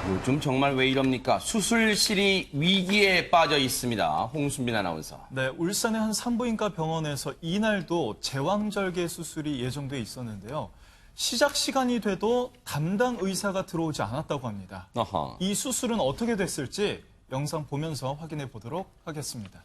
요즘 정말 왜 이럽니까? 수술실이 위기에 빠져 있습니다. 홍순빈 아나운서. 네, 울산의 한 산부인과 병원에서 이날도 제왕절개 수술이 예정돼 있었는데요. 시작 시간이 돼도 담당 의사가 들어오지 않았다고 합니다. 어허. 이 수술은 어떻게 됐을지 영상 보면서 확인해 보도록 하겠습니다.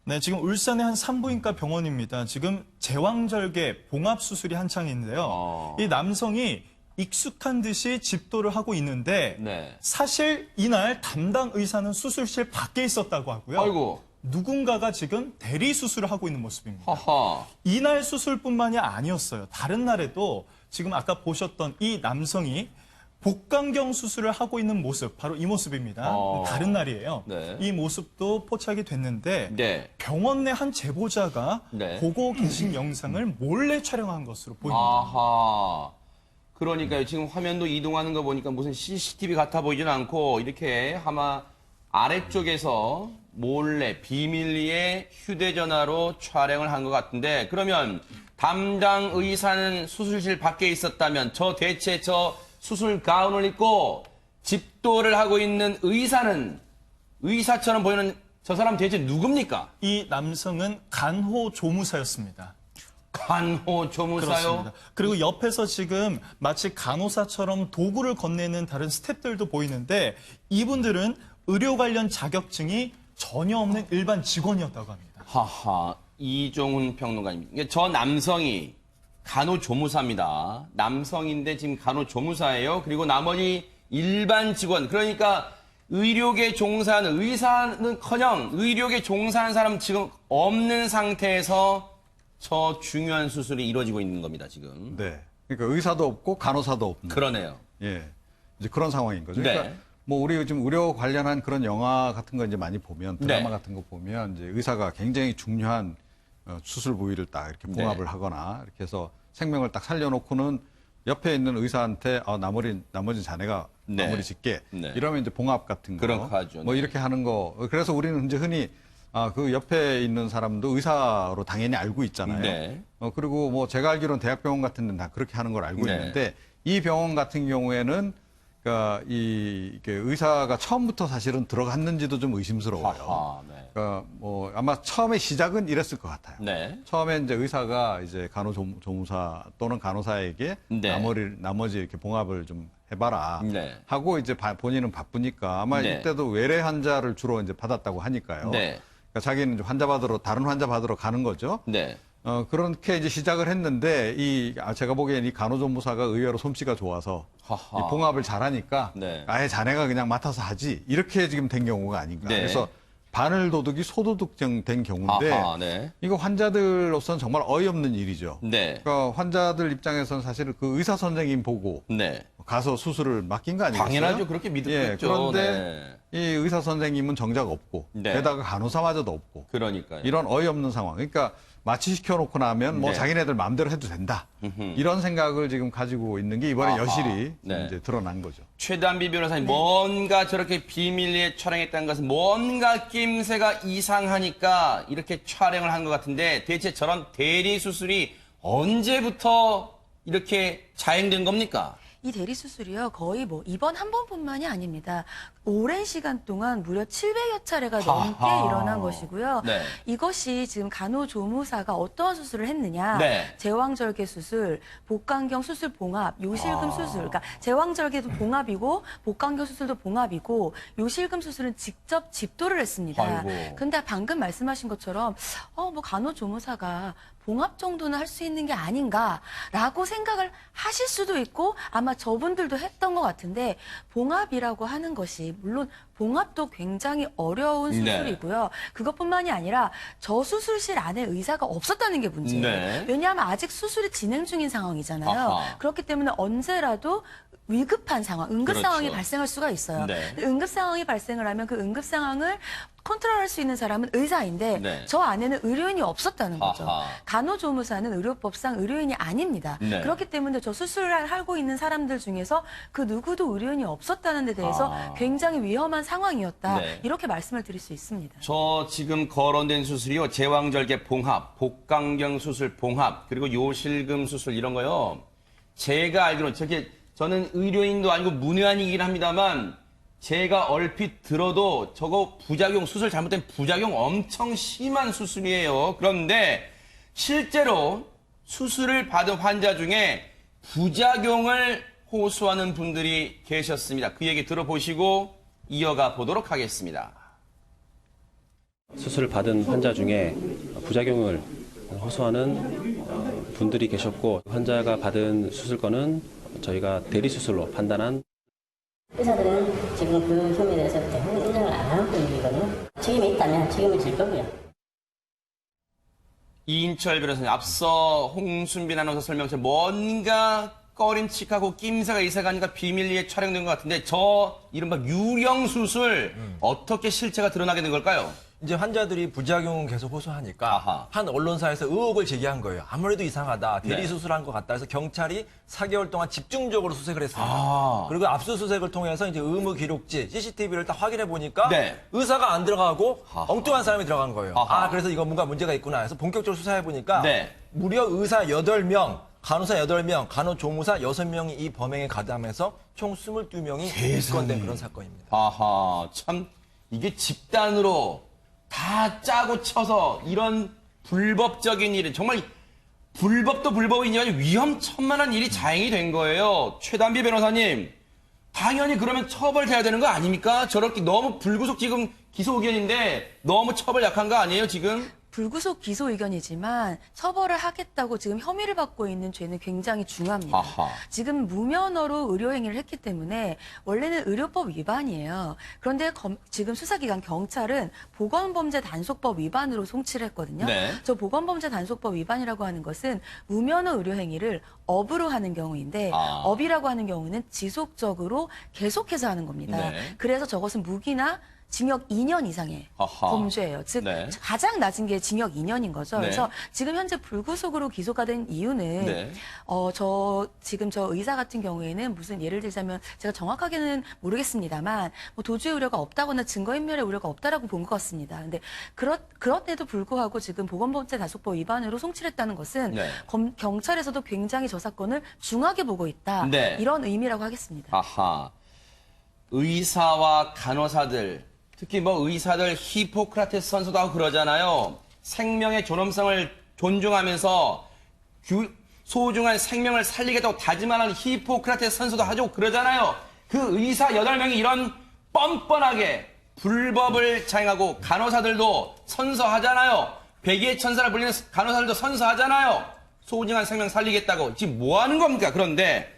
네, 지금 울산의 한 산부인과 병원입니다. 지금 제왕절개 봉합 수술이 한창인데요. 이 남성이 익숙한 듯이 집도를 하고 있는데 네. 사실 이날 담당 의사는 수술실 밖에 있었다고 하고요. 아이고. 누군가가 지금 대리 수술을 하고 있는 모습입니다. 허허. 이날 수술뿐만이 아니었어요. 다른 날에도 지금 아까 보셨던 이 남성이 복강경 수술을 하고 있는 모습, 바로 이 모습입니다. 다른 날이에요. 네. 이 모습도 포착이 됐는데 네. 병원 내 한 제보자가 네. 보고 계신 영상을 몰래 촬영한 것으로 보입니다. 아하. 그러니까요. 지금 화면도 이동하는 거 보니까 무슨 CCTV 같아 보이진 않고 이렇게 아마 아래쪽에서 몰래 비밀리에 휴대전화로 촬영을 한 것 같은데 그러면 담당 의사는 수술실 밖에 있었다면 대체 저 수술 가운을 입고 집도를 하고 있는 의사처럼 보이는 저 사람 대체 누굽니까? 이 남성은 간호조무사였습니다. 간호조무사요? 그렇습니다. 그리고 옆에서 지금 마치 간호사처럼 도구를 건네는 다른 스태프들도 보이는데 이분들은 의료 관련 자격증이 전혀 없는 일반 직원이었다고 합니다. 하하, 이종훈 평론가입니다. 저 남성이 간호조무사입니다. 남성인데 지금 간호조무사예요. 그리고 나머지 일반 직원, 그러니까 의료계 종사하는 의사는커녕 의료계 종사하는 사람 지금 없는 상태에서 저 중요한 수술이 이루어지고 있는 겁니다, 지금. 네. 그러니까 의사도 없고 간호사도 없는. 그러네요. 예. 이제 그런 상황인 거죠. 네. 그러니까 뭐 우리 요즘 의료 관련한 그런 영화 같은 거 이제 많이 보면 드라마 네. 같은 거 보면 이제 의사가 굉장히 중요한 수술 부위를 딱 이렇게 봉합을 네. 하거나 이렇게 해서 생명을 딱 살려놓고는 옆에 있는 의사한테 나머지 자네가 네. 마무리 짓게 네. 이러면 이제 봉합 같은 거. 그런 거 하죠. 뭐 네. 이렇게 하는 거. 그래서 우리는 이제 흔히 그 옆에 있는 사람도 의사로 당연히 알고 있잖아요. 네. 그리고 뭐 제가 알기로는 대학병원 같은 데는 다 그렇게 하는 걸 알고 네. 있는데 이 병원 같은 경우에는 그러니까 이게 의사가 처음부터 사실은 들어갔는지도 좀 의심스러워요. 하하, 네. 그러니까 뭐 아마 처음에 시작은 이랬을 것 같아요. 네. 처음에 이제 의사가 이제 간호조무사 또는 간호사에게 네. 나머지 이렇게 봉합을 좀 해봐라 네. 하고 이제 본인은 바쁘니까 아마 네. 이때도 외래 환자를 주로 이제 받았다고 하니까요. 네. 그러니까 자기는 이제 다른 환자 받으러 가는 거죠. 네. 그렇게 이제 시작을 했는데 제가 보기엔 이 간호조무사가 의외로 솜씨가 좋아서 하하. 이 봉합을 잘하니까 네. 아예 자네가 그냥 맡아서 하지 이렇게 지금 된 경우가 아닌가. 네. 그래서 바늘도둑이 소도둑 된 경우인데 하하, 네. 이거 환자들로서는 정말 어이없는 일이죠. 네. 그러니까 환자들 입장에서는 사실 그 의사 선생님 보고 네. 가서 수술을 맡긴 거 아니겠어요? 당연하죠. 그렇게 믿었겠죠. 그런데 이 의사 선생님은 정작 없고 네. 게다가 간호사마저도 없고 그러니까요. 이런 어이없는 상황. 그러니까 마취시켜놓고 나면 뭐 네. 자기네들 마음대로 해도 된다. 이런 생각을 지금 가지고 있는 게 이번에 아하. 여실히 네. 이제 드러난 거죠. 최단비 변호사님, 뭔가 저렇게 비밀리에 촬영했다는 것은 뭔가 낌새가 이상하니까 이렇게 촬영을 한 것 같은데 대체 저런 대리 수술이 언제부터 이렇게 자행된 겁니까? 이 대리 수술이요, 거의 이번 한 번뿐만이 아닙니다. 오랜 시간 동안 무려 700여 차례가 넘게 하하. 일어난 것이고요. 네. 이것이 지금 간호조무사가 어떠한 수술을 했느냐. 네. 제왕절개 수술, 복강경 수술 봉합, 요실금 수술. 그러니까 제왕절개도 봉합이고 복강경 수술도 봉합이고 요실금 수술은 직접 집도를 했습니다. 아이고. 근데 방금 말씀하신 것처럼 간호조무사가 봉합 정도는 할 수 있는 게 아닌가라고 생각을 하실 수도 있고 아마 저분들도 했던 것 같은데 봉합이라고 하는 것이 물론 봉합도 굉장히 어려운 네. 수술이고요. 그것뿐만이 아니라 저 수술실 안에 의사가 없었다는 게 문제예요. 네. 왜냐하면 아직 수술이 진행 중인 상황이잖아요. 아하. 그렇기 때문에 언제라도 위급한 상황, 응급 그렇죠. 상황이 발생할 수가 있어요. 네. 응급 상황이 발생을 하면 그 응급 상황을 컨트롤할 수 있는 사람은 의사인데 네. 저 안에는 의료인이 없었다는 거죠. 아하. 간호조무사는 의료법상 의료인이 아닙니다. 네. 그렇기 때문에 저 수술을 하고 있는 사람들 중에서 그 누구도 의료인이 없었다는 데 대해서 굉장히 위험한 상황이었다. 네. 이렇게 말씀을 드릴 수 있습니다. 저 지금 거론된 수술이요. 제왕절개 봉합, 복강경 수술 봉합, 그리고 요실금 수술 이런 거요. 제가 알기로는 저는 의료인도 아니고 문외한이긴 합니다만 제가 얼핏 들어도 저거 부작용, 수술 잘못된 부작용 엄청 심한 수술이에요. 그런데 실제로 수술을 받은 환자 중에 부작용을 호소하는 분들이 계셨습니다. 그 얘기 들어보시고 이어가 보도록 하겠습니다. 수술을 받은 환자 중에 부작용을 호소하는 분들이 계셨고 환자가 받은 수술건은 저희가 대리수술로 판단한 의사들은 지금 그 혐의에 대해서 대부분 인정을 안 하고 있거든요. 책임이 있다면 책임을 질 거고요. 이인철 변호사님, 앞서 홍순빈 아나운서 설명처럼 뭔가 꺼림칙하고 낌새가 있어가니까 비밀리에 촬영된 것 같은데 저 이른바 유령 수술 어떻게 실체가 드러나게 된 걸까요? 이제 환자들이 부작용은 계속 호소하니까 아하. 한 언론사에서 의혹을 제기한 거예요. 아무래도 이상하다. 대리 네. 수술한 것 같다. 그래서 경찰이 4개월 동안 집중적으로 수색을 했습니다. 아. 그리고 압수수색을 통해서 이제 의무 기록지, CCTV를 딱 확인해 보니까 네. 의사가 안 들어가고 아하. 엉뚱한 사람이 들어간 거예요. 아하. 아, 그래서 이거 뭔가 문제가 있구나 해서 본격적으로 수사해 보니까 네. 무려 의사 8명, 간호사 8명, 간호조무사 6명이 이 범행에 가담해서 총 22명이 입건된 그런 사건입니다. 아하, 참 이게 집단으로 다 짜고 쳐서 이런 불법적인 일은 정말 불법도 불법이지만 위험천만한 일이 자행이 된 거예요. 최단비 변호사님, 당연히 그러면 처벌돼야 되는 거 아닙니까? 저렇게 너무 불구속 지금 기소 의견인데 너무 처벌 약한 거 아니에요, 지금? 불구속 기소 의견이지만 처벌을 하겠다고 지금 혐의를 받고 있는 죄는 굉장히 중합니다. 아하. 지금 무면허로 의료행위를 했기 때문에 원래는 의료법 위반이에요. 그런데 지금 수사기관 경찰은 보건범죄단속법 위반으로 송치를 했거든요. 네. 저 보건범죄단속법 위반이라고 하는 것은 무면허 의료행위를 업으로 하는 경우인데 아. 업이라고 하는 경우는 지속적으로 계속해서 하는 겁니다. 네. 그래서 저것은 무기나 징역 2년 이상의 아하. 범죄예요. 즉 네. 가장 낮은 게 징역 2년인 거죠. 네. 그래서 지금 현재 불구속으로 기소가 된 이유는 네. 지금 저 의사 같은 경우에는 무슨 예를 들자면 제가 정확하게는 모르겠습니다만 뭐 도주의 우려가 없다거나 증거인멸의 우려가 없다라고 본 것 같습니다. 근데 그런데도 불구하고 지금 보건범죄단속법 위반으로 송치했다는 것은 네. 경찰에서도 굉장히 저 사건을 중하게 보고 있다. 네. 이런 의미라고 하겠습니다. 아하. 의사와 간호사들, 특히 뭐 의사들 히포크라테스 선서도 하고 그러잖아요. 생명의 존엄성을 존중하면서 소중한 생명을 살리겠다고 다짐하는 히포크라테스 선서도 하고 그러잖아요. 그 의사 8명이 이런 뻔뻔하게 불법을 자행하고 간호사들도 선서하잖아요. 백의의 천사를 불리는 간호사들도 선서하잖아요. 소중한 생명 살리겠다고. 지금 뭐 하는 겁니까? 그런데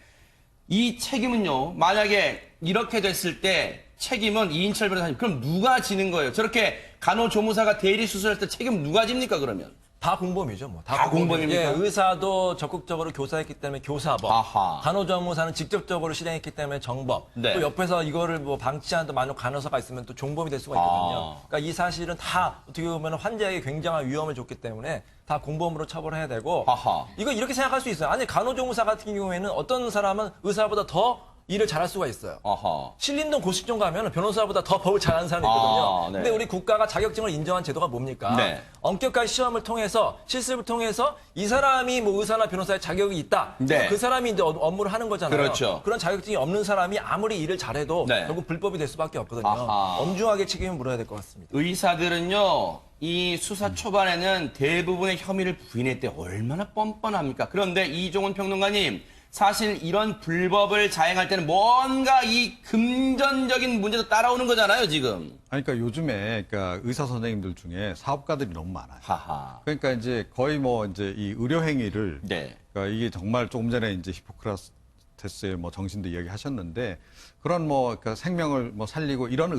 이 책임은요, 만약에 이렇게 됐을 때 책임은 이인철 변호사님, 그럼 누가 지는 거예요? 저렇게 간호조무사가 대리 수술할 때 책임 누가 집니까, 그러면? 다 공범이죠, 뭐. 다 공범입니까? 예, 의사도 적극적으로 교사했기 때문에 교사법. 아하. 간호조무사는 직접적으로 실행했기 때문에 정법. 네. 또 옆에서 이거를 뭐 방치하는 만약 간호사가 있으면 또 종범이 될 수가 있거든요. 그러니까 이 사실은 다 어떻게 보면 환자에게 굉장한 위험을 줬기 때문에 다 공범으로 처벌해야 되고. 아하. 이거 이렇게 생각할 수 있어요. 아니, 간호조무사 같은 경우에는 어떤 사람은 의사보다 더 일을 잘할 수가 있어요. 아하. 신림동 고식점 가면 변호사보다 더 법을 잘하는 사람이 있거든요. 아, 네. 근데 우리 국가가 자격증을 인정한 제도가 뭡니까? 네. 엄격한 시험을 통해서 실습을 통해서 이 사람이 뭐 의사나 변호사의 자격이 있다. 네. 그 사람이 이제 업무를 하는 거잖아요. 그렇죠. 그런 자격증이 없는 사람이 아무리 일을 잘해도 네. 결국 불법이 될 수밖에 없거든요. 아하. 엄중하게 책임을 물어야 될 것 같습니다. 의사들은요, 이 수사 초반에는 대부분의 혐의를 부인했대. 얼마나 뻔뻔합니까? 그런데 이종훈 평론가님, 사실 이런 불법을 자행할 때는 뭔가 이 금전적인 문제도 따라오는 거잖아요, 지금. 아니, 그러니까 요즘에 그러니까 의사 선생님들 중에 사업가들이 너무 많아요. 하하. 그러니까 이제 거의 뭐 이제 이 의료 행위를 네. 그러니까 이게 정말 조금 전에 이제 히포크라테스의 뭐 정신도 이야기하셨는데 그런 뭐 그러니까 생명을 뭐 살리고 이런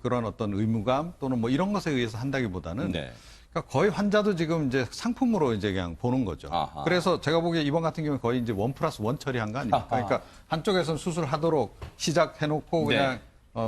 그런 어떤 의무감 또는 뭐 이런 것에 의해서 한다기보다는 네. 그러니까 거의 환자도 지금 이제 상품으로 이제 그냥 보는 거죠. 아하. 그래서 제가 보기에 이번 같은 경우는 거의 이제 1+1 처리한 거 아닙니까? 아하. 그러니까 한쪽에서는 수술하도록 시작해놓고 네. 그냥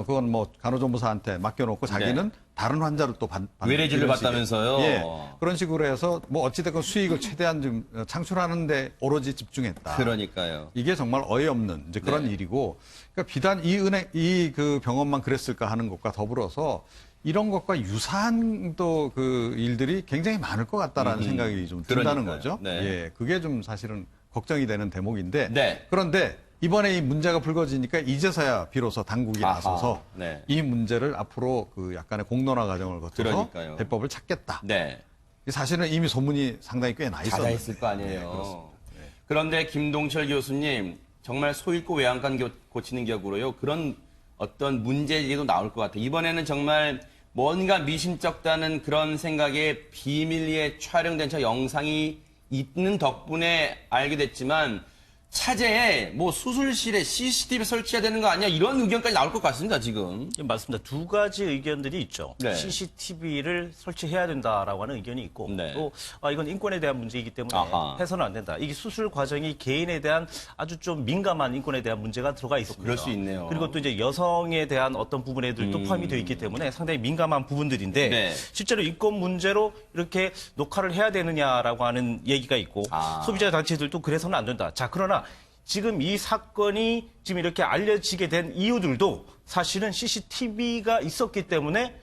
그건 뭐 간호조무사한테 맡겨놓고 자기는 다른 환자를 또 외래진을 이런 식의. 받다면서요? 예. 그런 식으로 해서 뭐 어찌됐건 수익을 최대한 좀 창출하는데 오로지 집중했다. 그러니까요. 이게 정말 어이없는 이제 그런 네. 일이고, 그러니까 비단 이 그 병원만 그랬을까 하는 것과 더불어서 이런 것과 유사한 또 그 일들이 굉장히 많을 것 같다라는 생각이 좀 든다는 그러니까요. 거죠. 네. 예. 그게 좀 사실은 걱정이 되는 대목인데. 네. 그런데 이번에 이 문제가 불거지니까 이제서야 비로소 당국이 아하, 나서서 네. 이 문제를 앞으로 그 약간의 공론화 과정을 거쳐서 그러니까요. 대법을 찾겠다. 네. 사실은 이미 소문이 상당히 꽤 나 닫아 있었는데. 있을 거 아니에요. 네, 그렇습니다. 그런데 김동철 교수님 정말 소잃고 외양간 고치는 격으로요. 그런 어떤 문제제기도 나올 것 같아요. 이번에는 정말 뭔가 미심쩍다는 그런 생각에 비밀리에 촬영된 저 영상이 있는 덕분에 알게 됐지만 차제에 뭐 수술실에 CCTV 설치해야 되는 거 아니야? 이런 의견까지 나올 것 같습니다, 지금. 예, 맞습니다. 두 가지 의견들이 있죠. 네. CCTV를 설치해야 된다라고 하는 의견이 있고 네. 또 이건 인권에 대한 문제이기 때문에 아하. 해서는 안 된다. 이게 수술 과정이 개인에 대한 아주 좀 민감한 인권에 대한 문제가 들어가 있습니다. 그럴 수 있네요. 그리고 또 이제 여성에 대한 어떤 부분에들도 포함이 되어 있기 때문에 상당히 민감한 부분들인데 네. 실제로 인권 문제로 이렇게 녹화를 해야 되느냐라고 하는 얘기가 있고 소비자 단체들도 그래서는 안 된다. 자, 그러나 지금 이 사건이 지금 이렇게 알려지게 된 이유들도 사실은 CCTV가 있었기 때문에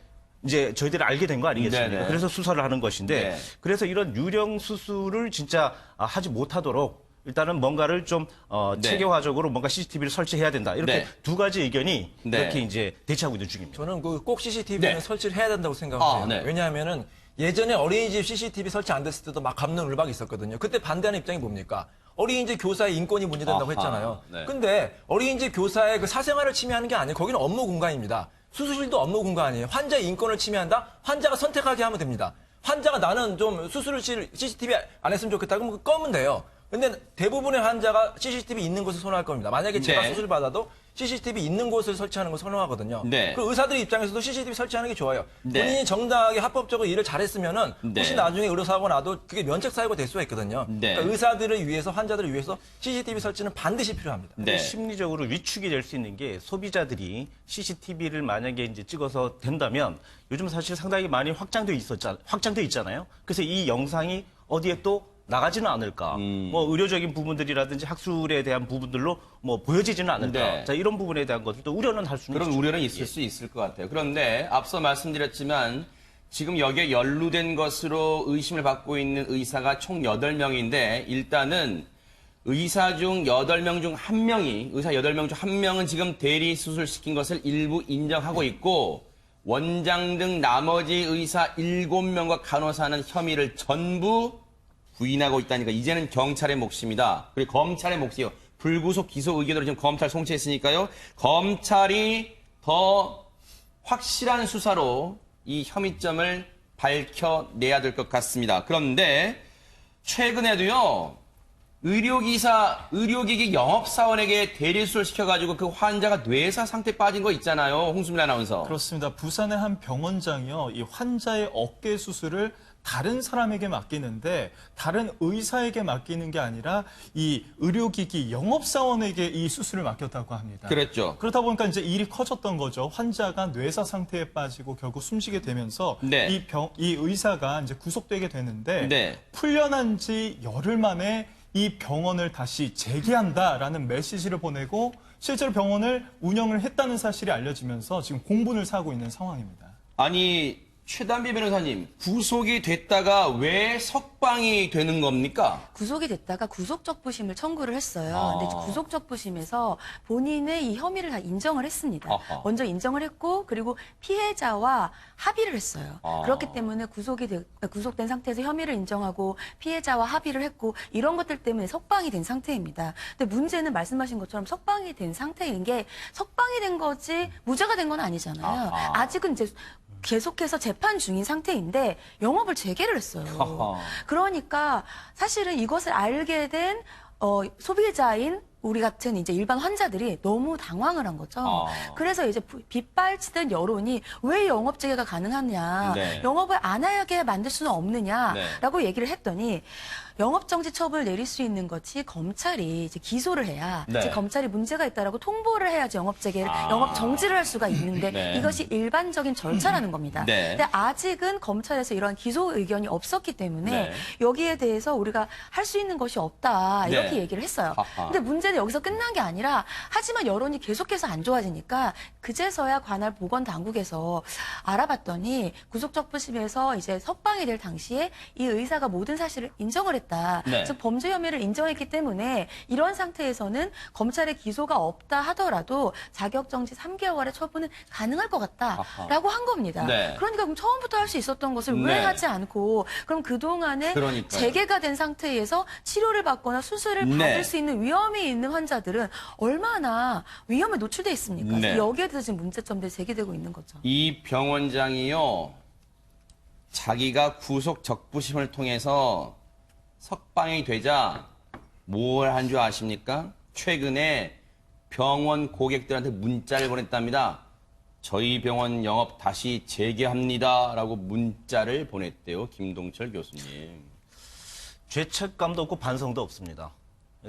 이제 저희들이 알게 된 거 아니겠습니까? 네네. 그래서 수사를 하는 것인데 네. 그래서 이런 유령 수술을 진짜 하지 못하도록 일단은 뭔가를 좀 네. 체계화적으로 뭔가 CCTV를 설치해야 된다. 이렇게 네. 두 가지 의견이 네. 이렇게 이제 대치하고 있는 중입니다. 저는 꼭 CCTV는 네. 설치를 해야 된다고 생각해요. 네. 왜냐하면은 예전에 어린이집 CCTV 설치 안 됐을 때도 막 감론 울박이 있었거든요. 그때 반대하는 입장이 뭡니까? 어린이집 교사의 인권이 문제된다고 아하, 했잖아요. 네. 근데 어린이집 교사의 그 사생활을 침해하는 게 아니에요. 거기는 업무 공간입니다. 수술실도 업무 공간이에요. 환자의 인권을 침해한다? 환자가 선택하게 하면 됩니다. 환자가 나는 좀 수술실 CCTV 안 했으면 좋겠다. 그럼 꺼면 돼요. 근데 대부분의 환자가 CCTV 있는 곳을 선호할 겁니다. 만약에 제가 네. 수술 받아도 CCTV 있는 곳을 설치하는 걸 선호하거든요. 네. 그 의사들 입장에서도 CCTV 설치하는 게 좋아요. 네. 본인이 정당하게 합법적으로 일을 잘했으면은 네. 혹시 나중에 의료사고 나도 그게 면책사유가 될 수가 있거든요. 네. 그러니까 의사들을 위해서 환자들을 위해서 CCTV 설치는 반드시 필요합니다. 네. 심리적으로 위축이 될 수 있는 게 소비자들이 CCTV를 만약에 이제 찍어서 된다면 요즘 사실 상당히 많이 확장돼 있잖아요. 그래서 이 영상이 어디에 또 나가지는 않을까. 뭐 의료적인 부분들이라든지 학술에 대한 부분들로 뭐 보여지지는 않을까. 네. 자, 이런 부분에 대한 것들도 우려는 할 수는 그런 있죠. 우려는 있을 수 있을 것 같아요. 그런데 앞서 말씀드렸지만 지금 여기에 연루된 것으로 의심을 받고 있는 의사가 총 8명인데 일단은 의사 중 8명 중 1명이 의사 8명 중 1명은 지금 대리 수술시킨 것을 일부 인정하고 있고 원장 등 나머지 의사 7명과 간호사는 혐의를 전부 부인하고 있다니까 이제는 경찰의 몫입니다. 그리고 검찰의 몫이요. 불구속 기소 의견으로 지금 검찰 송치했으니까요. 검찰이 더 확실한 수사로 이 혐의점을 밝혀내야 될 것 같습니다. 그런데 최근에도요. 의료기기 영업사원에게 대리수술 시켜가지고 그 환자가 뇌사 상태 빠진 거 있잖아요. 홍수민 아나운서. 그렇습니다. 부산의 한 병원장이요. 이 환자의 어깨 수술을 다른 사람에게 맡기는데 다른 의사에게 맡기는 게 아니라 이 의료기기 영업사원에게 이 수술을 맡겼다고 합니다. 그랬죠. 그러다 보니까 이제 일이 커졌던 거죠. 환자가 뇌사 상태에 빠지고 결국 숨지게 되면서 네. 이 의사가 이제 구속되게 되는데 네. 풀려난 지 열흘 만에 이 병원을 다시 재개한다라는 메시지를 보내고 실제로 병원을 운영을 했다는 사실이 알려지면서 지금 공분을 사고 있는 상황입니다. 아니 최단비 변호사님 구속이 됐다가 왜 석방이 되는 겁니까? 구속이 됐다가 구속적부심을 청구를 했어요. 근데 이제 구속적부심에서 본인의 이 혐의를 다 인정을 했습니다. 아하. 먼저 인정을 했고 그리고 피해자와 합의를 했어요. 그렇기 때문에 구속된 상태에서 혐의를 인정하고 피해자와 합의를 했고 이런 것들 때문에 석방이 된 상태입니다. 근데 문제는 말씀하신 것처럼 석방이 된 상태인 게 석방이 된 거지 무죄가 된 건 아니잖아요. 아하. 아직은 이제 계속해서 재판 중인 상태인데 영업을 재개를 했어요. 허허. 그러니까 사실은 이것을 알게 된 소비자인 우리 같은 이제 일반 환자들이 너무 당황을 한 거죠. 그래서 이제 빗발치던 여론이 왜 영업 재개가 가능하냐, 네. 영업을 안 하게 만들 수는 없느냐라고 네. 얘기를 했더니 영업정지 처분을 내릴 수 있는 것이 검찰이 이제 기소를 해야 네. 이제 검찰이 문제가 있다라고 통보를 해야지 영업 재개를 영업 정지를 할 수가 있는데 네. 이것이 일반적인 절차라는 겁니다. 네. 근데 아직은 검찰에서 이런 기소 의견이 없었기 때문에 네. 여기에 대해서 우리가 할 수 있는 것이 없다 이렇게 네. 얘기를 했어요. 아하. 근데 문제는 여기서 끝난 게 아니라 하지만 여론이 계속해서 안 좋아지니까 그제서야 관할 보건당국에서 알아봤더니 구속적부심에서 이제 석방이 될 당시에 이 의사가 모든 사실을 인정을 인정했다. 네. 즉 범죄 혐의를 인정했기 때문에 이런 상태에서는 검찰의 기소가 없다 하더라도 자격정지 3개월의 처분은 가능할 것 같다라고 한 겁니다. 네. 그러니까 그럼 처음부터 할 수 있었던 것을 왜 네. 하지 않고 그럼 그동안에 그러니까요. 재개가 된 상태에서 치료를 받거나 수술을 네. 받을 수 있는 위험이 있는 환자들은 얼마나 위험에 노출돼 있습니까? 네. 여기에 대해서 지금 문제점들이 제기되고 있는 거죠. 이 병원장이요, 자기가 구속 적부심을 통해서 석방이 되자 뭘 한 줄 아십니까? 최근에 병원 고객들한테 문자를 보냈답니다. 저희 병원 영업 다시 재개합니다. 라고 문자를 보냈대요. 김동철 교수님. 죄책감도 없고 반성도 없습니다.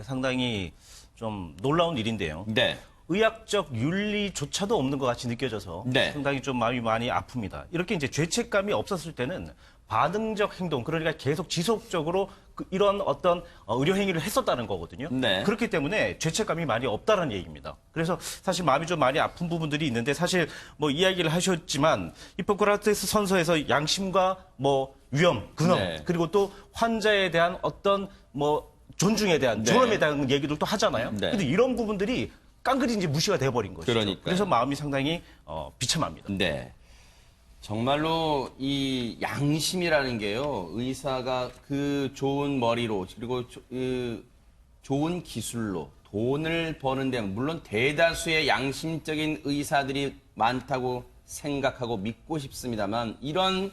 상당히 좀 놀라운 일인데요. 네. 의학적 윤리조차도 없는 것 같이 느껴져서 네. 상당히 좀 마음이 많이 아픕니다. 이렇게 이제 죄책감이 없었을 때는 반응적 행동, 그러니까 계속 지속적으로 이런 어떤 의료 행위를 했었다는 거거든요. 네. 그렇기 때문에 죄책감이 많이 없다는 얘기입니다. 그래서 사실 마음이 좀 많이 아픈 부분들이 있는데 사실 뭐 이야기를 하셨지만 히포크라테스 선서에서 양심과 뭐 위험, 근엄 네. 그리고 또 환자에 대한 어떤 뭐 존중에 대한 네. 존엄에 대한 얘기도 또 하잖아요. 네. 근데 이런 부분들이 깡그리 이제 무시가 돼버린 것이죠. 그러니까요. 그래서 마음이 상당히 비참합니다. 네. 정말로 이 양심이라는 게요, 의사가 그 좋은 머리로, 그리고 좋은 기술로 돈을 버는데, 물론 대다수의 양심적인 의사들이 많다고 생각하고 믿고 싶습니다만, 이런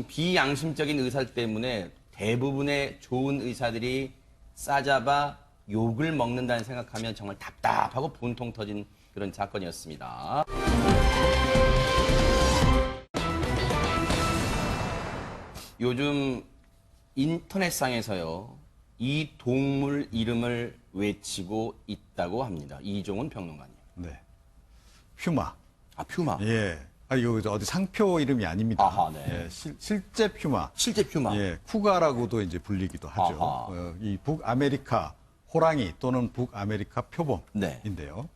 비양심적인 의사 때문에 대부분의 좋은 의사들이 싸잡아 욕을 먹는다는 생각하면 정말 답답하고 분통 터진 그런 사건이었습니다. 요즘 인터넷상에서요, 이 동물 이름을 외치고 있다고 합니다. 이종훈 평론가님. 네. 퓨마. 아, 퓨마. 예. 이거 어디 상표 이름이 아닙니다. 아하, 네. 예, 실제 퓨마. 실제 퓨마. 예, 쿠가라고도 이제 불리기도 하죠. 아하. 이 북아메리카 호랑이 또는 북아메리카 표범인데요.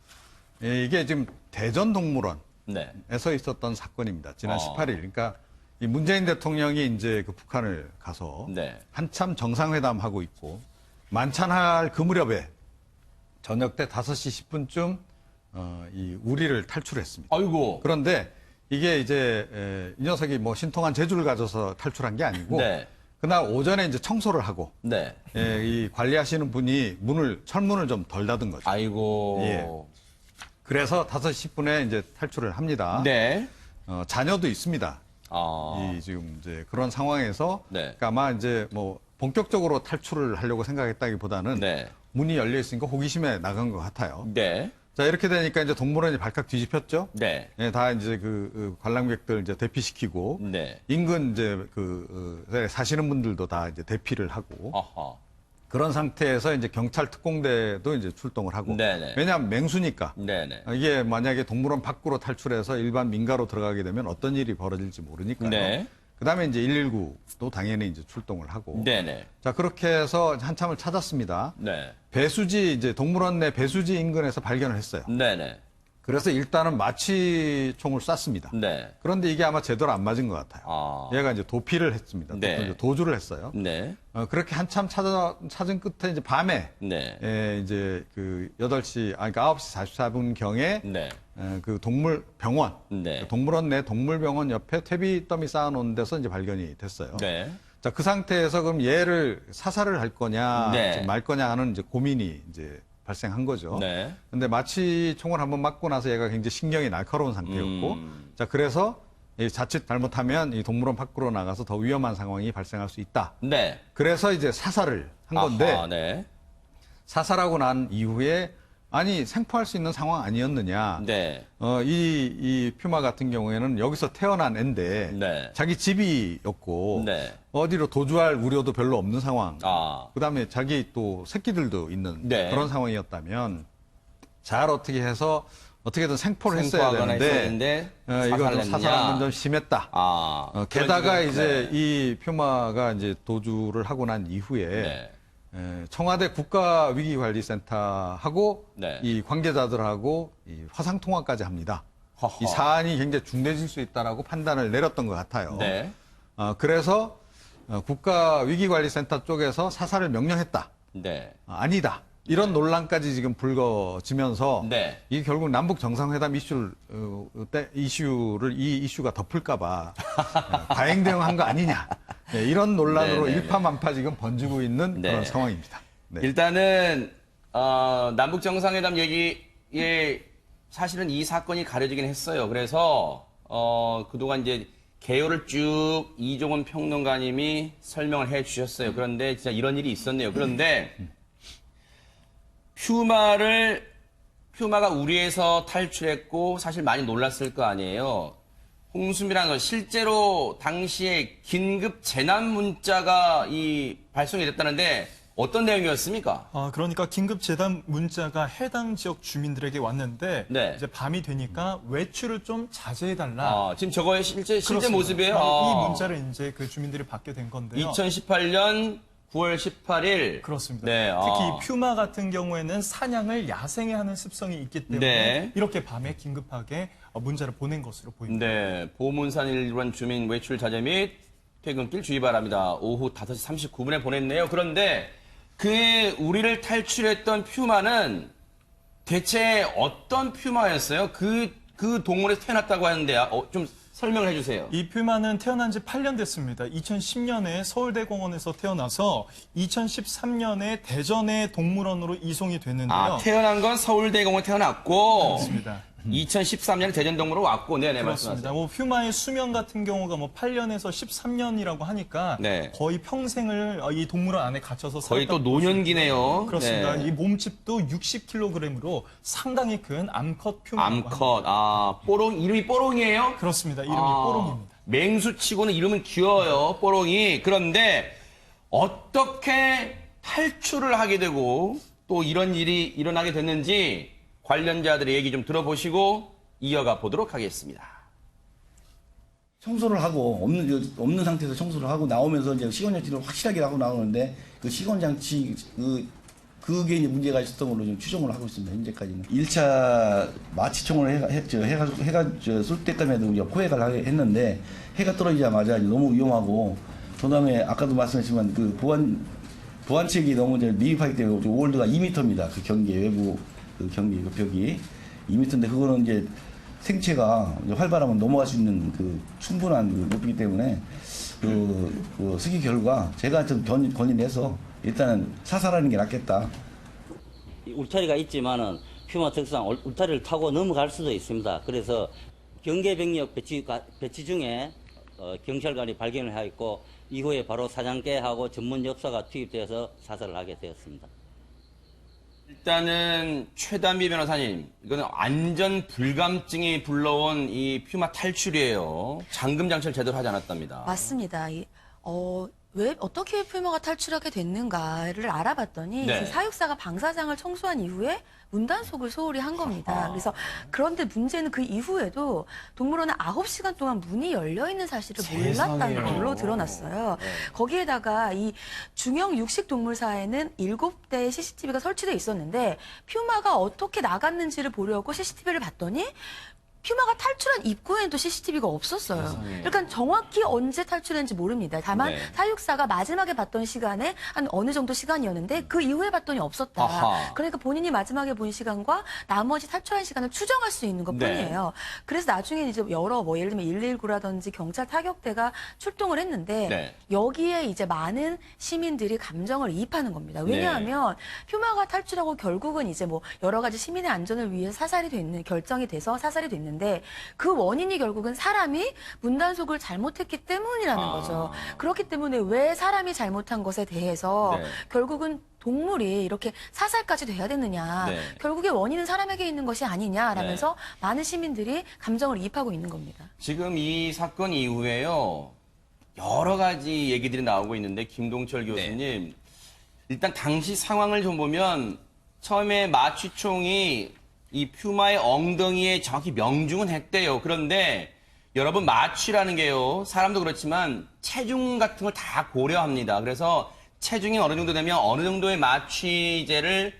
네. 예, 이게 지금 대전동물원에서 네. 있었던 사건입니다. 지난 18일. 그러니까 이 문재인 대통령이 이제 그 북한을 가서 네. 한참 정상회담하고 있고 만찬할 그 무렵에 저녁 때 5시 10분쯤 이 우리를 탈출했습니다. 아이고. 그런데 이게 이제 이 녀석이 뭐 신통한 재주를 가져서 탈출한 게 아니고 네. 그날 오전에 이제 청소를 하고 네. 이 관리하시는 분이 철문을 좀 덜 닫은 거죠. 아이고. 예. 그래서 5시 10분에 이제 탈출을 합니다. 네. 자녀도 있습니다. 아. 이 지금 이제 그런 상황에서 네. 그러니까 아마 이제 뭐 본격적으로 탈출을 하려고 생각했다기보다는 네. 문이 열려 있으니까 호기심에 나간 것 같아요. 네. 자, 이렇게 되니까 이제 동물원이 발칵 뒤집혔죠. 네. 예, 다 이제 관람객들 이제 대피시키고 네. 인근 이제 사시는 분들도 다 이제 대피를 하고 아하. 그런 상태에서 이제 경찰 특공대도 이제 출동을 하고 네네. 왜냐하면 맹수니까 네네. 이게 만약에 동물원 밖으로 탈출해서 일반 민가로 들어가게 되면 어떤 일이 벌어질지 모르니까요. 네. 그다음에 이제 119도 당연히 이제 출동을 하고 네네. 자, 그렇게 해서 한참을 찾았습니다. 네. 배수지 이제 동물원 내 배수지 인근에서 발견을 했어요. 네네. 그래서 일단은 마취총을 쐈습니다. 네. 그런데 이게 아마 제대로 안 맞은 것 같아요. 아. 얘가 이제 도피를 했습니다. 네. 이제 도주를 했어요. 네. 그렇게 한참 찾은 끝에 이제 밤에 네. 이제 그 8시, 그러니까 9시 44분 경에 네. 그 동물병원, 네. 동물원 내 동물병원 옆에 퇴비 더미 쌓아놓은 데서 이제 발견이 됐어요. 네. 자, 그 상태에서 그럼 얘를 사살을 할 거냐, 네. 말 거냐 하는 이제 고민이 이제 발생한 거죠. 네. 근데 마취총을 한번 맞고 나서 얘가 굉장히 신경이 날카로운 상태였고, 자, 그래서 이 자칫 잘못하면 이 동물원 밖으로 나가서 더 위험한 상황이 발생할 수 있다. 네. 그래서 이제 사살을 한 건데, 아하, 네. 사살하고 난 이후에 아니 생포할 수 있는 상황 아니었느냐. 네. 이 퓨마 같은 경우에는 여기서 태어난 앤데 네. 자기 집이었고 네. 어디로 도주할 우려도 별로 없는 상황. 아. 그다음에 자기 또 새끼들도 있는 네. 그런 상황이었다면 잘 어떻게 해서 어떻게든 생포를 했어야 생포하거나 되는데 했었는데 이거 좀 사살을 사살한 건 했느냐. 좀 심했다. 아. 게다가 그런 이제 네. 이 퓨마가 이제 도주를 하고 난 이후에 네. 청와대 국가위기관리센터하고 네. 이 관계자들하고 이 화상 통화까지 합니다. 허허. 이 사안이 굉장히 중대해질 수 있다라고 판단을 내렸던 것 같아요. 네. 그래서 국가위기관리센터 쪽에서 사살을 명령했다. 네. 아니다. 이런 논란까지 지금 불거지면서 네. 이 결국 남북 정상회담 이슈를 이 이슈가 덮을까봐 과잉 대응한 거 아니냐. 네, 이런 논란으로 네네네. 일파만파 지금 번지고 있는 네. 그런 상황입니다. 네. 일단은 남북 정상회담 얘기에 사실은 이 사건이 가려지긴 했어요. 그래서 그동안 이제 개요를 쭉 이종원 평론가님이 설명을 해 주셨어요. 그런데 진짜 이런 일이 있었네요. 그런데 퓨마가 우리에서 탈출했고 사실 많이 놀랐을 거 아니에요. 홍수미라는 건 실제로 당시에 긴급 재난 문자가 발송이 됐다는데 어떤 내용이었습니까? 그러니까 긴급 재단 문자가 해당 지역 주민들에게 왔는데 네. 이제 밤이 되니까 외출을 좀 자제해달라. 지금 저거의 실제 그렇습니다. 모습이에요. 이 문자를 이제 그 주민들이 받게 된 건데요. 2018년 9월 18일. 그렇습니다. 네, 특히 이 퓨마 같은 경우에는 사냥을 야생에 하는 습성이 있기 때문에 네. 이렇게 밤에 긴급하게 문자를 보낸 것으로 보입니다. 네, 보문산 일반 주민 외출 자제 및 퇴근길 주의 바랍니다. 오후 5시 39분에 보냈네요. 그런데 우리를 탈출했던 퓨마는 대체 어떤 퓨마였어요? 그 동물에서 태어났다고 하는데 좀 설명을 해주세요. 이 퓨마는 태어난 지 8년 됐습니다. 2010년에 서울대공원에서 태어나서 2013년에 대전의 동물원으로 이송이 됐는데요. 태어난 건 서울대공원 태어났고 그렇습니다. 2013년에 대전동물로 왔고, 네네, 그렇습니다. 말씀하세요. 퓨마의 수명 같은 경우가 8년에서 13년이라고 하니까 네. 거의 평생을 이 동물원 안에 갇혀서 거의 또 살았다고 볼수 노년기네요. 있고. 그렇습니다. 네. 이 몸집도 60kg으로 상당히 큰 암컷 퓨마라고 합니다. 암컷. 이름이 뽀롱이에요? 그렇습니다. 이름이 뽀롱입니다. 맹수치고는 이름은 귀여워요, 뽀롱이. 그런데 어떻게 탈출을 하게 되고 또 이런 일이 일어나게 됐는지 관련자들의 얘기 좀 들어보시고 이어가 보도록 하겠습니다. 청소를 하고 없는 상태에서 청소를 하고 나오면서 이제 시건장치를 확실하게 하고 나오는데 그 시건장치 그게 이제 문제가 있었던 걸로 좀 추정을 하고 있습니다. 현재까지는 1차 마취총을 해가 쏠 때까지도 우리가 포획을 했는데 해가 떨어지자마자 너무 위험하고 그다음에 아까도 말씀했지만 그 보안책이 너무 이제 미흡하기 때문에 월드가 2m입니다. 그 경계 외부 그 경계 그 벽이 2m인데 그거는 이제 생체가 이제 활발하면 넘어갈 수 있는 그 충분한 그 높이기 때문에 그 수기 결과 제가 좀 건의해서 일단은 사살하는 게 낫겠다. 울타리가 있지만은 퓨마 특성 울타리를 타고 넘어갈 수도 있습니다. 그래서 경계병력 배치 중에 경찰관이 발견을 하였고 이후에 바로 사냥개하고 전문 엽사가 투입되어서 사살을 하게 되었습니다. 일단은 최단비 변호사님, 이거는 안전 불감증이 불러온 이 퓨마 탈출이에요. 잠금 장치를 제대로 하지 않았답니다. 맞습니다. 왜 어떻게 퓨마가 탈출하게 됐는가를 알아봤더니 네. 그 사육사가 방사장을 청소한 이후에 문단속을 소홀히 한 겁니다. 그래서 그런데 문제는 그 이후에도 동물원은 9시간 동안 문이 열려 있는 사실을 몰랐다는 걸로 드러났어요. 네. 거기에다가 이 중형 육식 동물사에는 7대의 CCTV가 설치돼 있었는데 퓨마가 어떻게 나갔는지를 보려고 CCTV를 봤더니 퓨마가 탈출한 입구에는 또 CCTV가 없었어요. 그러니까 정확히 언제 탈출했는지 모릅니다. 다만 네. 사육사가 마지막에 봤던 시간에 한 어느 정도 시간이었는데 그 이후에 봤더니 없었다. 아하. 그러니까 본인이 마지막에 본 시간과 나머지 탈출한 시간을 추정할 수 있는 것뿐이에요. 그래서 나중에 이제 여러 예를 들면 119라든지 경찰 타격대가 출동을 했는데 네. 여기에 이제 많은 시민들이 감정을 이입하는 겁니다. 왜냐하면 퓨마가 탈출하고 결국은 이제 여러 가지 시민의 안전을 위해 결정이 돼서 사살이 됐는데 그 원인이 결국은 사람이 문단속을 잘못했기 때문이라는 거죠. 그렇기 때문에 왜 사람이 잘못한 것에 대해서 네. 결국은 동물이 이렇게 사살까지 돼야 되느냐. 네. 결국에 원인은 사람에게 있는 것이 아니냐라면서 많은 시민들이 감정을 이입하고 있는 겁니다. 지금 이 사건 이후에요, 여러 가지 얘기들이 나오고 있는데, 김동철 교수님, 일단 당시 상황을 좀 보면, 처음에 마취총이 이 퓨마의 엉덩이에 정확히 명중은 했대요. 그런데 여러분, 마취라는 게요, 사람도 그렇지만 체중 같은 걸 다 고려합니다. 그래서 체중이 어느 정도 되면 어느 정도의 마취제를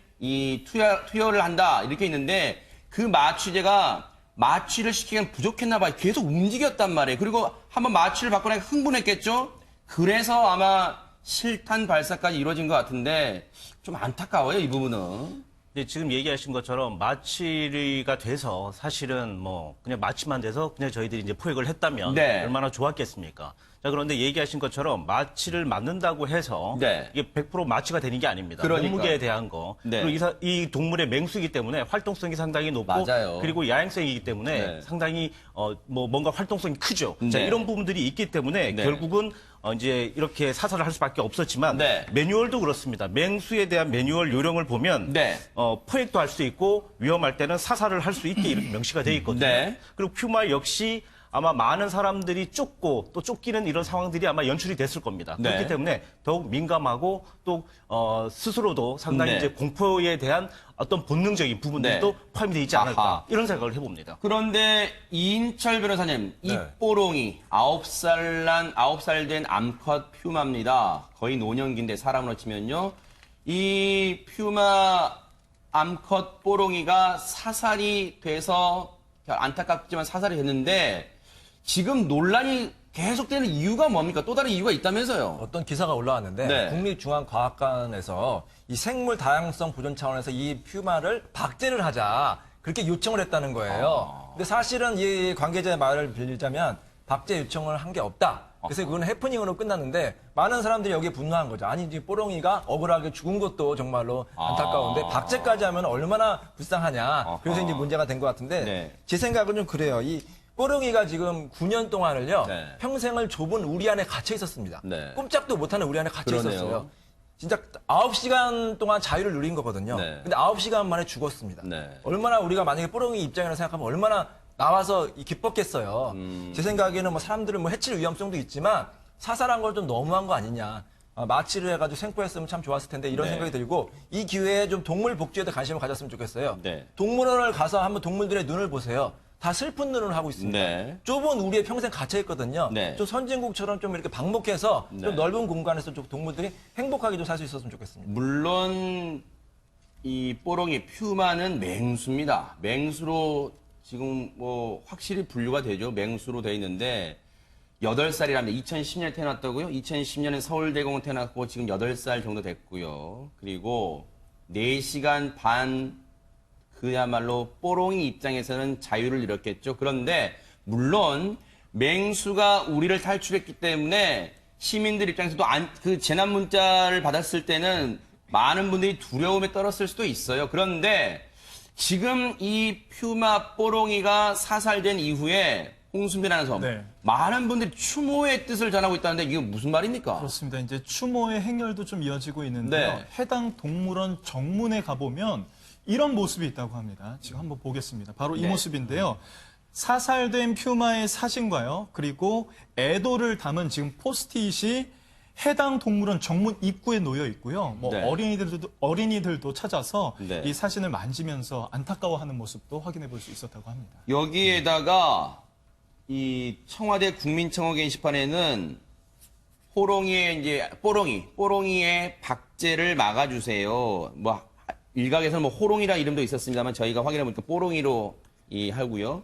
투여를 한다, 이렇게 있는데, 그 마취제가 마취를 시키기엔 부족했나 봐요. 계속 움직였단 말이에요. 그리고 한번 마취를 받고 나니까 흥분했겠죠? 그래서 아마 실탄 발사까지 이루어진 것 같은데 좀 안타까워요, 이 부분은. 근데 지금 얘기하신 것처럼 마취가 돼서 사실은 뭐 그냥 마취만 돼서 그냥 저희들이 이제 포획을 했다면 네. 얼마나 좋았겠습니까? 자, 그런데 얘기하신 것처럼 마취를 맞는다고 해서 네. 이게 100% 마취가 되는 게 아닙니다. 그러니까. 몸무게에 대한 거. 네. 그리고 이 동물의 맹수이기 때문에 활동성이 상당히 높고 맞아요. 그리고 야행성이기 때문에 네. 상당히 뭐 뭔가 활동성이 크죠. 자, 네. 이런 부분들이 있기 때문에 네. 결국은 이제 이렇게 사살을 할 수밖에 없었지만 네. 매뉴얼도 그렇습니다. 맹수에 대한 매뉴얼 요령을 보면 네. 포획도 할 수 있고 위험할 때는 사살을 할 수 있게 이렇게 명시가 되어 있거든요. 네. 그리고 퓨마 역시 아마 많은 사람들이 쫓고 또 쫓기는 이런 상황들이 아마 연출이 됐을 겁니다. 네. 그렇기 때문에 더욱 민감하고 또 스스로도 상당히 네. 이제 공포에 대한 어떤 본능적인 부분들도 네. 포함이 되어 있지 않을까 아하. 이런 생각을 해봅니다. 그런데 이인철 변호사님, 이 네. 뽀롱이 9살 된 암컷 퓨마입니다. 거의 노년기인데 사람으로 치면요. 이 퓨마 암컷 뽀롱이가 사살이 돼서 안타깝지만 사살이 됐는데 지금 논란이 계속되는 이유가 뭡니까? 또 다른 이유가 있다면서요? 어떤 기사가 올라왔는데 네. 국립중앙과학관에서 이 생물 다양성 보존 차원에서 이 퓨마를 박제를 하자 그렇게 요청을 했다는 거예요. 근데 사실은 이 관계자의 말을 빌리자면 박제 요청을 한 게 없다. 그래서 그건 해프닝으로 끝났는데 많은 사람들이 여기에 분노한 거죠. 아니 이제 뽀롱이가 억울하게 죽은 것도 정말로 안타까운데 박제까지 하면 얼마나 불쌍하냐. 그래서 이제 문제가 된 것 같은데 네. 제 생각은 좀 그래요. 이 뽀롱이가 지금 9년 동안을요. 네. 평생을 좁은 우리 안에 갇혀 있었습니다. 네. 꼼짝도 못하는 우리 안에 갇혀 그러네요. 있었어요. 진짜 9시간 동안 자유를 누린 거거든요. 네. 근데 9시간 만에 죽었습니다. 네. 얼마나 우리가 만약에 뽀롱이 입장이라 생각하면 얼마나 나와서 기뻤겠어요. 제 생각에는 뭐 사람들을 뭐 해칠 위험성도 있지만 사살한 걸 좀 너무한 거 아니냐. 마취를 해가지고 생포했으면 참 좋았을 텐데 이런 네. 생각이 들고 이 기회에 좀 동물 복지에도 관심을 가졌으면 좋겠어요. 네. 동물원을 가서 한번 동물들의 눈을 보세요. 다 슬픈 눈을 하고 있습니다. 네. 좁은 우리의 평생 갇혀 있거든요. 네. 좀 선진국처럼 좀 이렇게 방목해서 네. 좀 넓은 공간에서 좀 동물들이 행복하게 좀 살 수 있었으면 좋겠습니다. 물론 이 뽀롱이 퓨마는 맹수입니다. 맹수로 지금 뭐 확실히 분류가 되죠. 맹수로 돼 있는데 8살이랍니다. 2010년에 태어났다고요? 2010년에 서울대공원 태어났고 지금 8살 정도 됐고요. 그리고 4시간 반 그야말로 뽀롱이 입장에서는 자유를 잃었겠죠. 그런데 물론 맹수가 우리를 탈출했기 때문에 시민들 입장에서도 그 재난 문자를 받았을 때는 많은 분들이 두려움에 떨었을 수도 있어요. 그런데 지금 이 퓨마 뽀롱이가 사살된 이후에 홍순빈 아나운서 네. 많은 분들이 추모의 뜻을 전하고 있다는데 이게 무슨 말입니까? 그렇습니다. 이제 추모의 행렬도 좀 이어지고 있는데요. 네. 해당 동물원 정문에 가보면 이런 모습이 있다고 합니다. 지금 한번 보겠습니다. 바로 이 네. 모습인데요. 사살된 퓨마의 사진과요. 그리고 애도를 담은 지금 포스트잇이 해당 동물원 정문 입구에 놓여 있고요. 뭐 네. 어린이들도 찾아서 네. 이 사진을 만지면서 안타까워하는 모습도 확인해 볼 수 있었다고 합니다. 여기에다가 이 청와대 국민청원 게시판에는 뽀롱이의 박제를 막아주세요. 뭐 일각에서는 뭐 호롱이라 이름도 있었습니다만 저희가 확인해 보니까 뽀롱이로 하고요.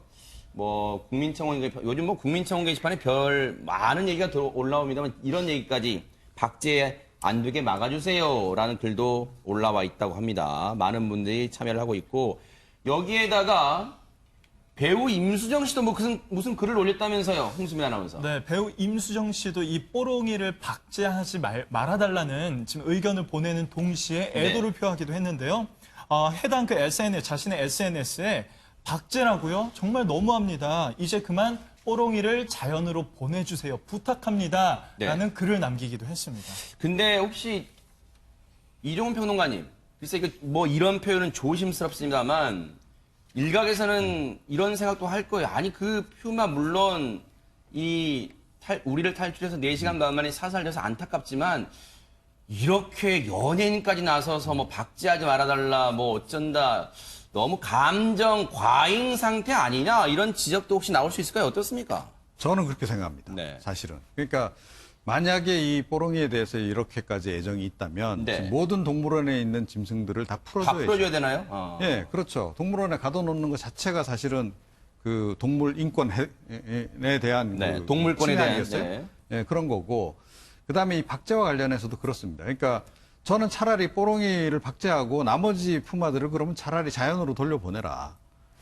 뭐 요즘 뭐 국민청원 게시판에 별 많은 얘기가 올라옵니다만 이런 얘기까지 박제 안 되게 막아주세요라는 글도 올라와 있다고 합니다. 많은 분들이 참여를 하고 있고 여기에다가 배우 임수정 씨도 뭐 무슨 글을 올렸다면서요, 홍수민 아나운서. 네, 배우 임수정 씨도 이 뽀롱이를 박제하지 말아달라는 지금 의견을 보내는 동시에 애도를 표하기도 했는데요. 해당 그 자신의 SNS에 박제라고요? 정말 너무합니다. 이제 그만 뽀롱이를 자연으로 보내주세요. 부탁합니다. 네. 라는 글을 남기기도 했습니다. 근데 혹시 이종훈 평론가님, 글쎄 뭐 이런 표현은 조심스럽습니다만 일각에서는 이런 생각도 할 거예요. 아니 그 퓨마 물론 우리를 탈출해서 4시간 반 만에 사살돼서 안타깝지만 이렇게 연예인까지 나서서 뭐 박제하지 말아달라 뭐 어쩐다 너무 감정 과잉 상태 아니냐 이런 지적도 혹시 나올 수 있을까요? 어떻습니까? 저는 그렇게 생각합니다. 네. 사실은. 그러니까 만약에 이 뽀롱이에 대해서 이렇게까지 애정이 있다면 네. 지금 모든 동물원에 있는 짐승들을 다 다 풀어줘야죠. 풀어줘야 되나요? 예, 그렇죠. 동물원에 가둬놓는 것 자체가 사실은 그 동물 인권에 대한 네, 그 동물권에 침해 대한, 아니겠어요? 네. 예, 그런 거고 그다음에 이 박제와 관련해서도 그렇습니다. 그러니까 저는 차라리 뽀롱이를 박제하고 나머지 푸마들을 그러면 차라리 자연으로 돌려보내라.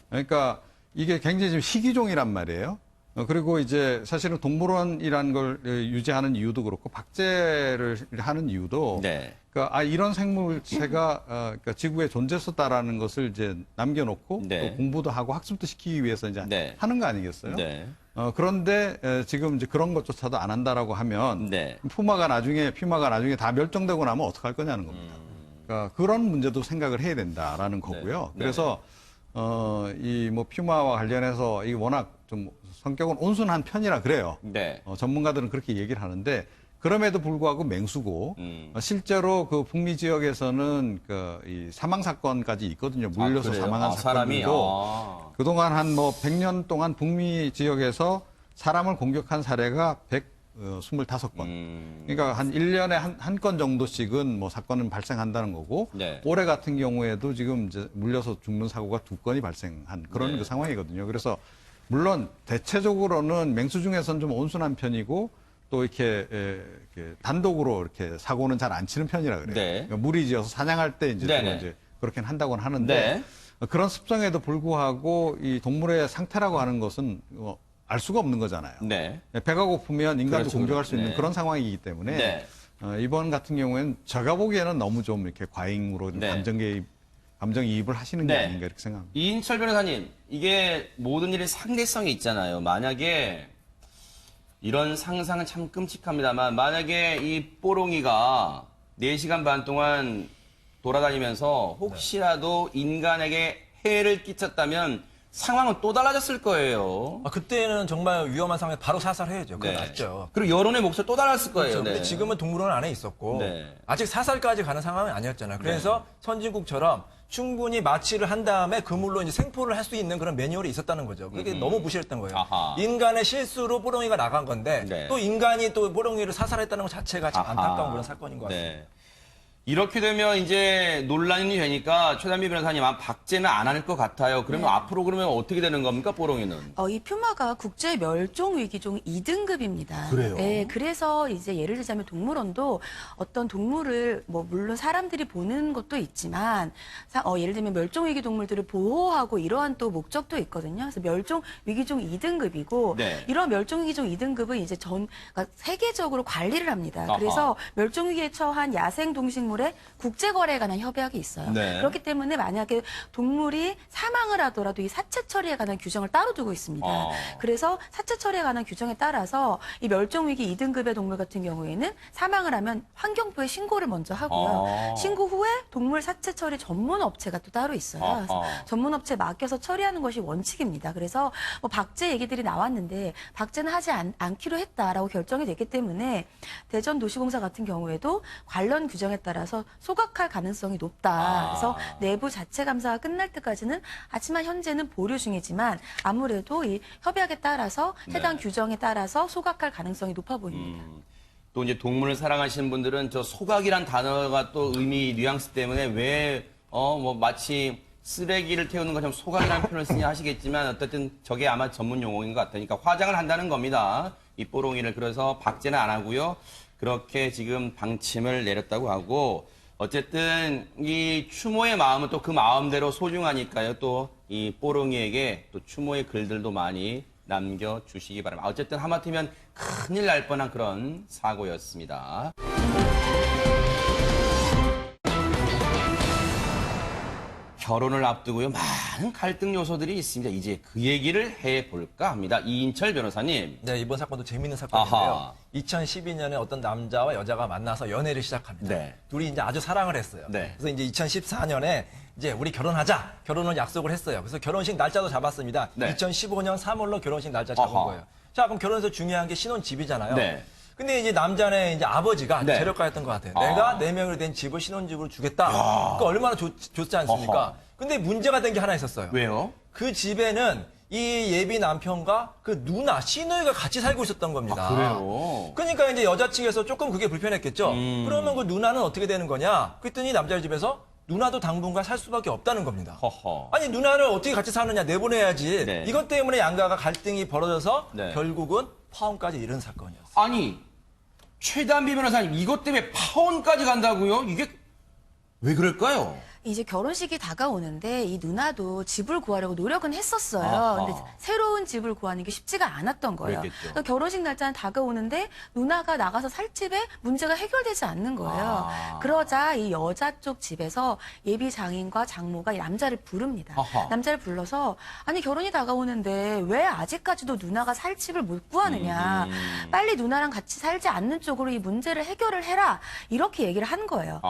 그러니까 이게 굉장히 지금 희귀종이란 말이에요. 그리고 이제 사실은 동물원이라는 걸 유지하는 이유도 그렇고 박제를 하는 이유도 네. 그러니까 이런 생물체가 그러니까 지구에 존재했었다라는 것을 이제 남겨놓고 네. 또 공부도 하고 학습도 시키기 위해서 이제 네. 하는 거 아니겠어요? 네. 그런데 지금 이제 그런 것조차도 안 한다라고 하면 네. 퓨마가 나중에 다 멸종되고 나면 어떡할 거냐는 겁니다. 그러니까 그런 문제도 생각을 해야 된다라는 거고요. 네. 그래서 이 뭐 퓨마와 관련해서 이 워낙 좀 성격은 온순한 편이라 그래요. 네. 전문가들은 그렇게 얘기를 하는데 그럼에도 불구하고 맹수고 실제로 그 북미 지역에서는 그 이 사망 사건까지 있거든요. 물려서 그래요? 사망한 사람이 사건들도 그동안 한 뭐 100년 동안 북미 지역에서 사람을 공격한 사례가 125건. 그러니까 한 1년에 한 건 정도씩은 뭐 사건은 발생한다는 거고 네. 올해 같은 경우에도 지금 이제 물려서 죽는 사고가 2건이 발생한 그런 네. 그 상황이거든요. 그래서 물론 대체적으로는 맹수 중에서는 좀 온순한 편이고 또 이렇게 단독으로 이렇게 사고는 잘 안 치는 편이라 그래요. 네. 그러니까 무리지어서 사냥할 때 이제 네네. 주로 이제 그렇게는 한다고는 하는데 네. 그런 습성에도 불구하고 이 동물의 상태라고 하는 것은 알 수가 없는 거잖아요. 네. 배가 고프면 인간도 그렇죠. 공격할 수 있는 네. 그런 상황이기 때문에 네. 이번 같은 경우에는 제가 보기에는 너무 좀 이렇게 과잉으로 좀 네. 감정이입을 하시는 게 네. 아닌가 이렇게 생각합니다. 이인철 변호사님, 이게 모든 일에 상대성이 있잖아요. 만약에 이런 상상은 참 끔찍합니다만 만약에 이 뽀롱이가 4시간 반 동안 돌아다니면서 혹시라도 인간에게 해를 끼쳤다면 상황은 또 달라졌을 거예요. 그때는 정말 위험한 상황에 바로 사살해야죠. 그게 네. 낫죠. 그리고 여론의 목소리 또 달랐을 거예요. 그렇죠. 네. 근데 지금은 동물원 안에 있었고 네. 아직 사살까지 가는 상황은 아니었잖아요. 그래서 선진국처럼 충분히 마취를 한 다음에 그물로 이제 생포를 할 수 있는 그런 매뉴얼이 있었다는 거죠. 그게 너무 무시했던 거예요. 아하. 인간의 실수로 뽀롱이가 나간 건데 네. 또 인간이 또 뽀롱이를 사살했다는 것 자체가 참 아하. 안타까운 그런 사건인 것 같습니다. 네. 이렇게 되면 이제 논란이 되니까 최단비 변호사님 박제는 안 할 것 같아요. 그러면 앞으로 그러면 어떻게 되는 겁니까, 뽀롱이는? 이 퓨마가 국제 멸종 위기종 2등급입니다. 그래요? 네, 그래서 이제 예를 들자면 동물원도 어떤 동물을 뭐 물론 사람들이 보는 것도 있지만 예를 들면 멸종 위기 동물들을 보호하고 이러한 또 목적도 있거든요. 그래서 멸종 위기종 2등급이고 네. 이런 멸종 위기종 2등급은 이제 그러니까 세계적으로 관리를 합니다. 아하. 그래서 멸종 위기에 처한 야생 동식물의 국제 거래에 관한 협약이 있어요. 네. 그렇기 때문에 만약에 동물이 사망을 하더라도 이 사체 처리에 관한 규정을 따로 두고 있습니다. 그래서 사체 처리에 관한 규정에 따라서 이 멸종위기 2등급의 동물 같은 경우에는 사망을 하면 환경부에 신고를 먼저 하고요. 신고 후에 동물 사체 처리 전문 업체가 또 따로 있어요. 그래서 전문 업체에 맡겨서 처리하는 것이 원칙입니다. 그래서 뭐 박제 얘기들이 나왔는데 박제는 하지 않기로 했다라고 결정이 됐기 때문에 대전도시공사 같은 경우에도 관련 규정에 따라서 소각할 가능성이 높다. 그래서 내부 자체 감사가 끝날 때까지는 하지만 현재는 보류 중이지만 아무래도 이 협약에 따라서 해당 규정에 따라서 소각할 가능성이 높아 보입니다. 또 이제 동물을 사랑하시는 분들은 저 소각이란 단어가 또 의미 뉘앙스 때문에 왜 뭐 마치 쓰레기를 태우는 것처럼 소각이라는 표현을 쓰냐 하시겠지만 어쨌든 저게 아마 전문 용어인 것 같으니까 화장을 한다는 겁니다. 이 뽀롱이를. 그래서 박제는 안 하고요. 그렇게 지금 방침을 내렸다고 하고 어쨌든 이 추모의 마음은 또 그 마음대로 소중하니까요. 또 이 뽀롱이에게 또 추모의 글들도 많이 남겨주시기 바랍니다. 어쨌든 하마터면 큰일 날 뻔한 그런 사고였습니다. 결혼을 앞두고요. 많은 갈등 요소들이 있습니다. 이제 그 얘기를 해볼까 합니다. 이인철 변호사님. 네, 이번 사건도 재미있는 사건인데요. 아하. 2012년에 어떤 남자와 여자가 만나서 연애를 시작합니다. 네. 둘이 이제 아주 사랑을 했어요. 네. 그래서 이제 2014년에 이제 우리 결혼하자. 결혼을 약속을 했어요. 그래서 결혼식 날짜도 잡았습니다. 네. 2015년 3월로 결혼식 날짜 잡은 아하. 거예요. 자, 그럼 결혼해서 중요한 게 신혼집이잖아요. 네. 근데 이제 남자네 이제 아버지가 네. 재력가였던 것 같아요. 내가 4명이 된 집을 신혼집으로 주겠다. 그러니까 얼마나 좋지 않습니까? 어허. 근데 문제가 된 게 하나 있었어요. 왜요? 그 집에는 이 예비 남편과 그 누나, 시누이가 같이 살고 있었던 겁니다. 그래요? 그러니까 이제 여자 측에서 조금 그게 불편했겠죠. 그러면 그 누나는 어떻게 되는 거냐? 그랬더니 남자의 집에서 누나도 당분간 살 수밖에 없다는 겁니다. 허허. 아니 누나를 어떻게 같이 사느냐 내보내야지. 네. 이것 때문에 양가가 갈등이 벌어져서 네. 결국은 파혼까지 이른 사건이었어요. 아니 최단비 변호사님, 이것 때문에 파혼까지 간다고요? 이게 왜 그럴까요? 이제 결혼식이 다가오는데 이 누나도 집을 구하려고 노력은 했었어요. 아하. 근데 새로운 집을 구하는 게 쉽지가 않았던 거예요. 그랬겠죠. 그래서 결혼식 날짜는 다가오는데 누나가 나가서 살 집에 문제가 해결되지 않는 거예요. 아. 그러자 이 여자 쪽 집에서 예비 장인과 장모가 이 남자를 부릅니다. 아하. 남자를 불러서 아니 결혼이 다가오는데 왜 아직까지도 누나가 살 집을 못 구하느냐. 빨리 누나랑 같이 살지 않는 쪽으로 이 문제를 해결을 해라. 이렇게 얘기를 한 거예요.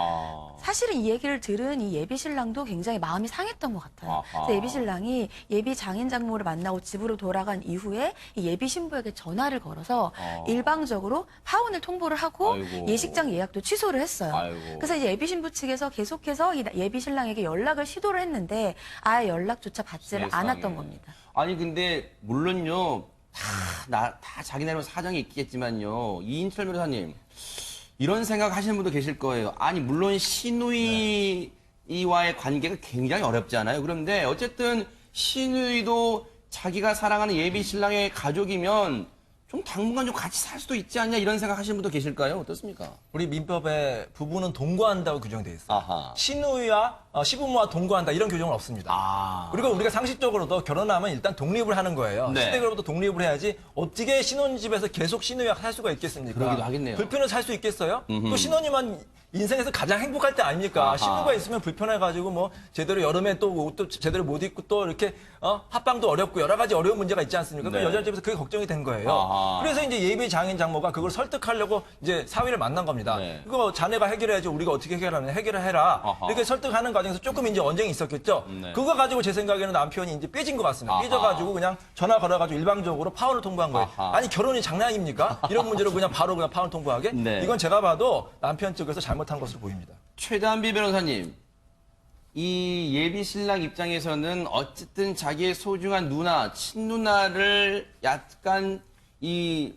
사실은 이 얘기를 들은 이 예비 신랑도 굉장히 마음이 상했던 것 같아요. 아하. 그래서 예비 신랑이 예비 장인 장모를 만나고 집으로 돌아간 이후에 이 예비 신부에게 전화를 걸어서 일방적으로 파혼을 통보를 하고 아이고. 예식장 예약도 취소를 했어요. 아이고. 그래서 이제 예비 신부 측에서 계속해서 이 예비 신랑에게 연락을 시도를 했는데 아예 연락조차 받지를 세상에. 않았던 겁니다. 아니 근데 물론요 다 자기네로 사정이 있겠지만요, 이인철 변호사님, 이런 생각 하시는 분도 계실 거예요. 아니 물론 시누이와의 관계가 굉장히 어렵잖아요. 그런데 어쨌든 시누이도 자기가 사랑하는 예비 신랑의 가족이면 좀 당분간 좀 같이 살 수도 있지 않냐, 이런 생각 하시는 분도 계실까요? 어떻습니까? 우리 민법에 부부는 동거한다고 규정돼 있어요. 아하. 시누이와 시부모와 동거한다 이런 규정은 없습니다. 아. 그리고 우리가 상식적으로도 결혼하면 일단 독립을 하는 거예요. 네. 시댁으로부터 독립을 해야지 어떻게 신혼집에서 계속 시누이와 살 수가 있겠습니까? 그러기도 하겠네요. 불편해서 살 수 있겠어요? 또 신혼이면 인생에서 가장 행복할 때 아닙니까? 아하. 신부가 있으면 불편해가지고 뭐 제대로 여름에 또 옷도 제대로 못 입고 또 이렇게 합방도 어렵고 여러 가지 어려운 문제가 있지 않습니까? 네. 그 여자 집에서 그게 걱정이 된 거예요. 아하. 그래서 이제 예비 장인 장모가 그걸 설득하려고 이제 사위를 만난 겁니다. 네. 그거 자네가 해결해야지 우리가 어떻게 해결하느냐 해결을 해라. 아하. 이렇게 설득하는 과정에서 조금 이제 언쟁이 있었겠죠. 네. 그거 가지고 제 생각에는 남편이 이제 삐진 것 같습니다. 아하. 삐져가지고 그냥 전화 걸어가지고 일방적으로 파혼을 통보한 거예요. 아하. 아니 결혼이 장난입니까? 이런 문제로 그냥 바로 그냥 파혼 통보하게? 네. 이건 제가 봐도 남편 쪽에서 잘못한 것으로 보입니다. 최단비 변호사님, 이 예비 신랑 입장에서는 어쨌든 자기의 소중한 누나, 친누나를 약간 이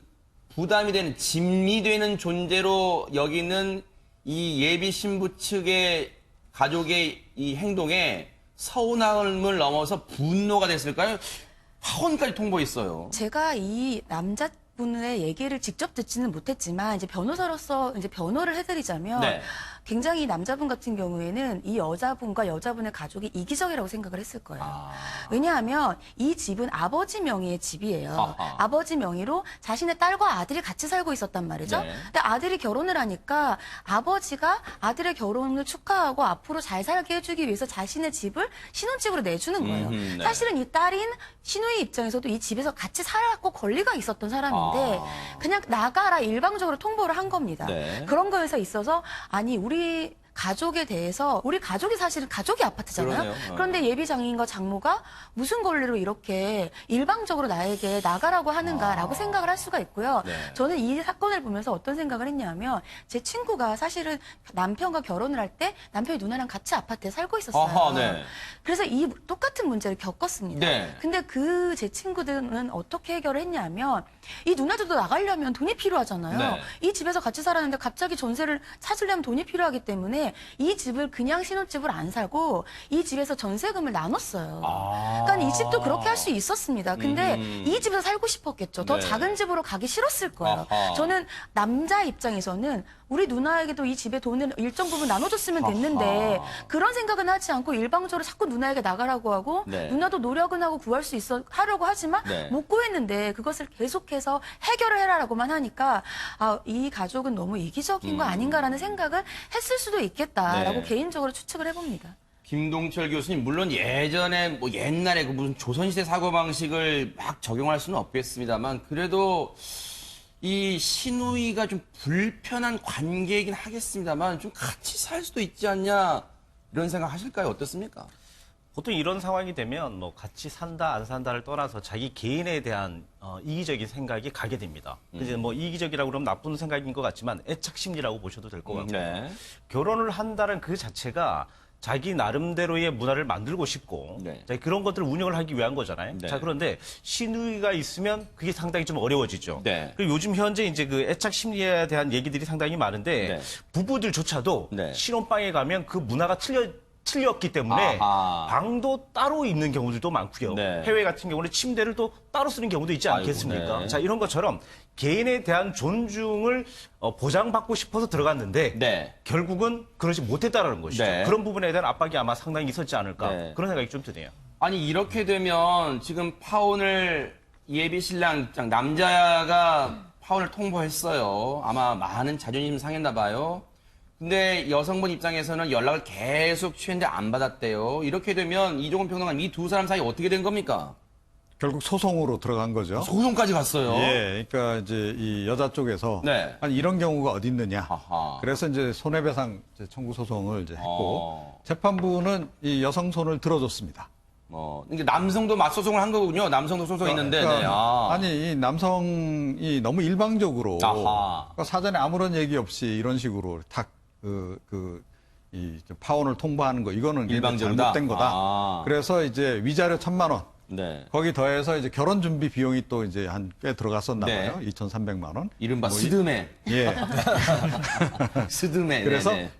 부담이 되는, 짐이 되는 존재로 여기는 이 예비 신부 측의 가족의 이 행동에 서운함을 넘어서 분노가 됐을까요? 파혼까지 통보했어요. 제가 이 남자분의 얘기를 직접 듣지는 못했지만 이제 변호사로서 이제 변호를 해드리자면 네. 굉장히 남자분 같은 경우에는 이 여자분과 여자분의 가족이 이기적이라고 생각을 했을 거예요. 왜냐하면 이 집은 아버지 명의의 집이에요. 아하. 아버지 명의로 자신의 딸과 아들이 같이 살고 있었단 말이죠. 네. 근데 아들이 결혼을 하니까 아버지가 아들의 결혼을 축하하고 앞으로 잘 살게 해주기 위해서 자신의 집을 신혼집으로 내주는 거예요. 네. 사실은 이 딸인 시누이 입장에서도 이 집에서 같이 살았고 권리가 있었던 사람인데 그냥 나가라 일방적으로 통보를 한 겁니다. 네. 그런 거에서 있어서 아니 우리 가족에 대해서 우리 가족이 사실은 가족이 아파트잖아요. 그러네요. 그런데 예비 장인과 장모가 무슨 권리로 이렇게 일방적으로 나에게 나가라고 하는가라고 생각을 할 수가 있고요. 네. 저는 이 사건을 보면서 어떤 생각을 했냐면 제 친구가 사실은 남편과 결혼을 할 때 남편이 누나랑 같이 아파트에 살고 있었어요. 아하, 네. 그래서 이 똑같은 문제를 겪었습니다. 네. 근데 그 제 친구들은 어떻게 해결을 했냐면 이 누나들도 나가려면 돈이 필요하잖아요. 네. 이 집에서 같이 살았는데 갑자기 전세를 찾으려면 돈이 필요하기 때문에 이 집을 그냥 신혼집으로 안 사고 이 집에서 전세금을 나눴어요. 그러니까 이 집도 그렇게 할 수 있었습니다. 근데 이 집에서 살고 싶었겠죠. 더 네. 작은 집으로 가기 싫었을 거예요. 아하. 저는 남자 입장에서는 우리 누나에게도 이 집에 돈을 일정 부분 나눠줬으면 됐는데 아하. 그런 생각은 하지 않고 일방적으로 자꾸 누나에게 나가라고 하고 네. 누나도 노력은 하고 구할 수 있어 하려고 하지만 네. 못 구했는데 그것을 계속해서 해결을 해라라고만 하니까 이 가족은 너무 이기적인 거 아닌가라는 생각을 했을 수도 있겠다라고 네. 개인적으로 추측을 해봅니다. 김동철 교수님, 물론 예전에 뭐 옛날에 그 무슨 조선시대 사고방식을 막 적용할 수는 없겠습니다만 그래도 이 시누이가 좀 불편한 관계이긴 하겠습니다만 좀 같이 살 수도 있지 않냐, 이런 생각 하실까요? 어떻습니까? 보통 이런 상황이 되면 뭐 같이 산다 안 산다를 떠나서 자기 개인에 대한 이기적인 생각이 가게 됩니다. 이제 뭐 이기적이라고 그러면 나쁜 생각인 것 같지만 애착 심리라고 보셔도 될 것 같고요. 네. 결혼을 한다는 그 자체가 자기 나름대로의 문화를 만들고 싶고 네. 자, 그런 것들을 운영을 하기 위한 거잖아요. 네. 자, 그런데 시누이가 있으면 그게 상당히 좀 어려워지죠. 네. 그리고 요즘 현재 이제 그 애착 심리에 대한 얘기들이 상당히 많은데 네. 부부들조차도 네. 신혼방에 가면 그 문화가 틀렸기 때문에 아하. 방도 따로 있는 경우들도 많고요. 네. 해외 같은 경우는 침대를 또 따로 쓰는 경우도 있지 아이고, 않겠습니까? 네. 자, 이런 것처럼 개인에 대한 존중을 보장받고 싶어서 들어갔는데 네. 결국은 그러지 못했다라는 것이죠. 네. 그런 부분에 대한 압박이 아마 상당히 있었지 않을까 네. 그런 생각이 좀 드네요. 아니 이렇게 되면 지금 파혼을 예비 신랑 입장 남자가 파혼을 통보했어요. 아마 많은 자존심 상했나 봐요. 근데 여성분 입장에서는 연락을 계속 취했는데 안 받았대요. 이렇게 되면 이종훈 평론가님 이 두 사람 사이 어떻게 된 겁니까? 결국 소송으로 들어간 거죠. 소송까지 갔어요. 예, 그러니까 이제 이 여자 쪽에서 네. 아니 이런 경우가 어디 있느냐. 아하. 그래서 이제 손해배상 이제 청구 소송을 이제 했고 어. 재판부는 이 여성 손을 들어줬습니다. 이게 남성도 맞소송을 한 거군요. 남성도 소송했는데. 네. 그러니까 아니 이 남성이 너무 일방적으로 아하. 그러니까 사전에 아무런 얘기 없이 이런 식으로 탁 이 파혼을 통보하는 거 이거는 일방적이다? 잘못된 거다. 아. 그래서 이제 위자료 1,000만 원 네. 거기 더해서 이제 결혼 준비 비용이 또 이제 한 꽤 들어갔었나 네. 봐요. 2,300만 원. 이른바 뭐 스드메. 예. 스드메. 그래서 네네.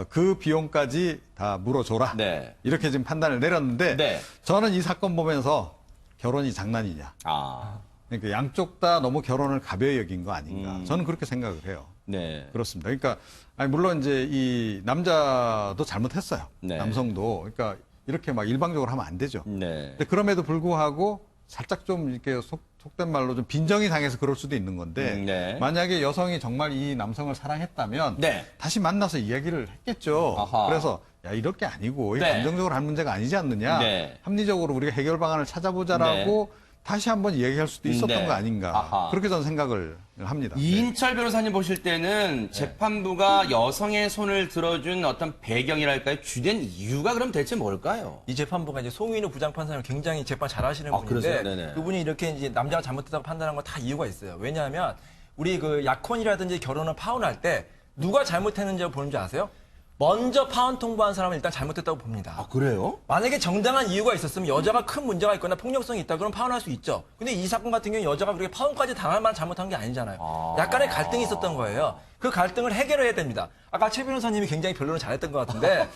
그 비용까지 다 물어줘라. 네. 이렇게 지금 판단을 내렸는데 네. 저는 이 사건 보면서 결혼이 장난이냐. 아. 그러니까 양쪽 다 너무 결혼을 가벼이 여긴 거 아닌가. 저는 그렇게 생각을 해요. 네. 그렇습니다. 그러니까 아니, 물론 이제 이 남자도 잘못했어요. 네. 남성도. 그러니까 이렇게 막 일방적으로 하면 안 되죠. 네. 근데 그럼에도 불구하고 살짝 좀 이렇게 속된 말로 좀 빈정이 상해서 그럴 수도 있는 건데 네. 만약에 여성이 정말 이 남성을 사랑했다면 네. 다시 만나서 이야기를 했겠죠. 아하. 그래서 야 이렇게 아니고 이게 네. 감정적으로 한 문제가 아니지 않느냐. 네. 합리적으로 우리가 해결 방안을 찾아보자라고 다시 한번 얘기할 수도 있었던 네. 거 아닌가. 아하. 그렇게 저는 생각을 합니다. 네. 이인철 변호사님 보실 때는 재판부가 여성의 손을 들어준 어떤 배경이랄까요? 주된 이유가 그럼 대체 뭘까요? 이 재판부가 이제 송인우 부장판사를 굉장히 재판 잘하시는 아, 분인데 그러세요? 네네. 그분이 이렇게 이제 남자가 잘못했다고 판단한 건 다 이유가 있어요. 왜냐하면 우리 그 약혼이라든지 결혼을 파혼할 때 누가 잘못했는지 보는지 아세요? 먼저 파혼 통보한 사람은 일단 잘못했다고 봅니다. 아, 그래요? 만약에 정당한 이유가 있었으면 여자가 큰 문제가 있거나 폭력성이 있다 그러면 파혼할 수 있죠. 근데 이 사건 같은 경우는 여자가 그렇게 파혼까지 당할 만한 잘못한 게 아니잖아요. 약간의 갈등이 있었던 거예요. 그 갈등을 해결해야 됩니다. 아까 최 변호사님이 굉장히 변론을 잘했던 것 같은데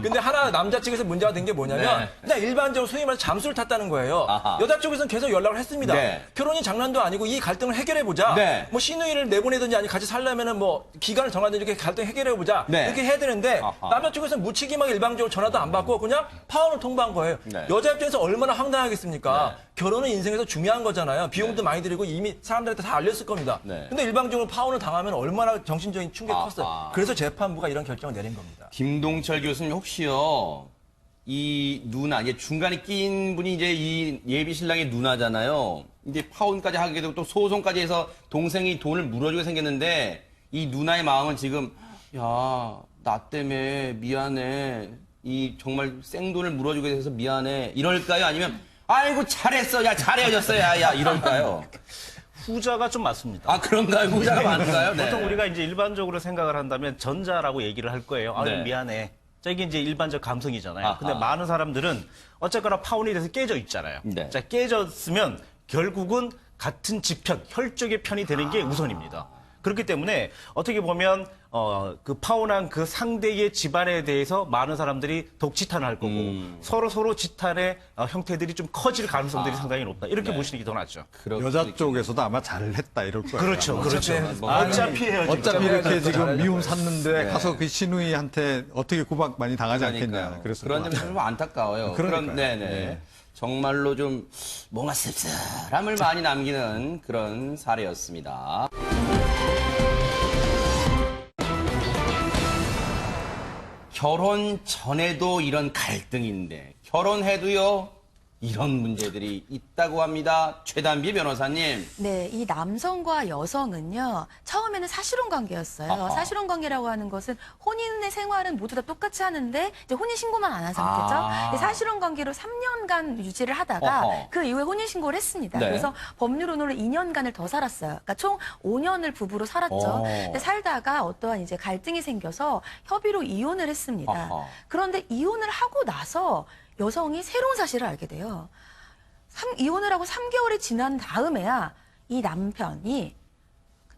근데 하나 남자 측에서 문제가 된 게 뭐냐면 네. 그냥 일반적으로 소위 말해서 잠수를 탔다는 거예요. 아하. 여자 쪽에서는 계속 연락을 했습니다. 네. 결혼이 장난도 아니고 이 갈등을 해결해보자. 네. 뭐 시누이를 내보내든지 아니 같이 살려면은 뭐 기간을 정하든지 이렇게 갈등 해결해보자. 네. 이렇게 해야 되는데 아하. 남자 쪽에서는 무책임하게 일방적으로 전화도 안 받고 그냥 파혼을 통보한 거예요. 네. 여자 입장에서 얼마나 황당하겠습니까? 결혼은 인생에서 중요한 거잖아요. 비용도 많이 들이고 이미 사람들한테 다 알렸을 겁니다. 네. 근데 일방적으로 파혼을 당하면 얼마나 정신적인 충격이 아하. 컸어요. 그래서 재판부가 이런 결정을 내린 겁니다. 김동철 교수님 혹시요 이 누나 이제 중간에 낀 분이 이제 이 예비 신랑의 누나잖아요. 이제 파혼까지 하게 되고 또 소송까지 해서 동생이 돈을 물어주게 생겼는데 이 누나의 마음은 지금 야 나 때문에 미안해 이 정말 생돈을 물어주게 돼서 미안해 이럴까요? 아니면 아이고 잘했어 야 잘 헤어졌어 야 이럴까요? 후자가 좀 맞습니다. 아 그런가요? 후자가 많은가요? 네. 보통 우리가 이제 일반적으로 생각을 한다면 전자라고 얘기를 할 거예요. 아, 네. 미안해. 자, 이게 이제 일반적 감성이잖아요. 아하. 근데 많은 사람들은 어쨌거나 파혼이 돼서 깨져 있잖아요. 네. 자, 깨졌으면 결국은 같은 지편, 혈족의 편이 되는 게 우선입니다. 그렇기 때문에 어떻게 보면 그 파혼한 그 상대의 집안에 대해서 많은 사람들이 더욱 지탄을 할 거고 서로 지탄의 형태들이 좀 커질 가능성들이 상당히 높다. 이렇게 보시는 게 더 낫죠. 여자 쪽에서도 아마 잘했다 이럴 거예요. 그렇죠. 그렇죠. 아니, 어차피 헤어지고. 어차피 이렇게 헤어졌죠. 지금 미움 잘했죠. 샀는데 가서 그 시누이한테 어떻게 구박 많이 당하지 않겠냐. 그러니까요. 그래서 그런 점이 좀 안타까워요. 그러니까요. 그런 네네. 네. 정말로 좀 뭔가 씁쓸함을 많이 남기는 그런 사례였습니다. 결혼 전에도 이런 갈등인데 결혼해도요 이런 문제들이 있다고 합니다. 최단비 변호사님. 네, 이 남성과 여성은요, 처음에는 사실혼 관계였어요. 아하. 사실혼 관계라고 하는 것은 혼인의 생활은 모두 다 똑같이 하는데, 이제 혼인신고만 안 한 상태죠. 아. 사실혼 관계로 3년간 유지를 하다가, 어허. 그 이후에 혼인신고를 했습니다. 네. 그래서 법률혼으로 2년간을 더 살았어요. 그러니까 총 5년을 부부로 살았죠. 어. 근데 살다가 어떠한 이제 갈등이 생겨서 협의로 이혼을 했습니다. 아하. 그런데 이혼을 하고 나서 여성이 새로운 사실을 알게 돼요. 이혼을 하고 3개월이 지난 다음에야 이 남편이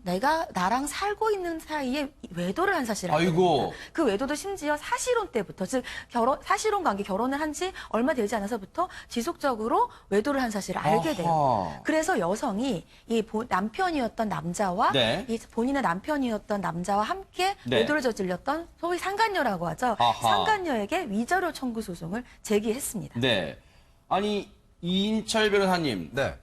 내가 나랑 살고 있는 사이에 외도를 한 사실을 알게 아이고. 됩니다. 그 외도도 심지어 사실혼 때부터, 즉 사실혼 관계 결혼을 한 지 얼마 되지 않아서부터 지속적으로 외도를 한 사실을 알게 돼요. 아하. 그래서 여성이 이 남편이었던 남자와 네. 이 본인의 남편이었던 남자와 함께 네. 외도를 저질렀던 소위 상간녀라고 하죠. 아하. 상간녀에게 위자료 청구 소송을 제기했습니다. 네. 아니 이인철 변호사님, 네.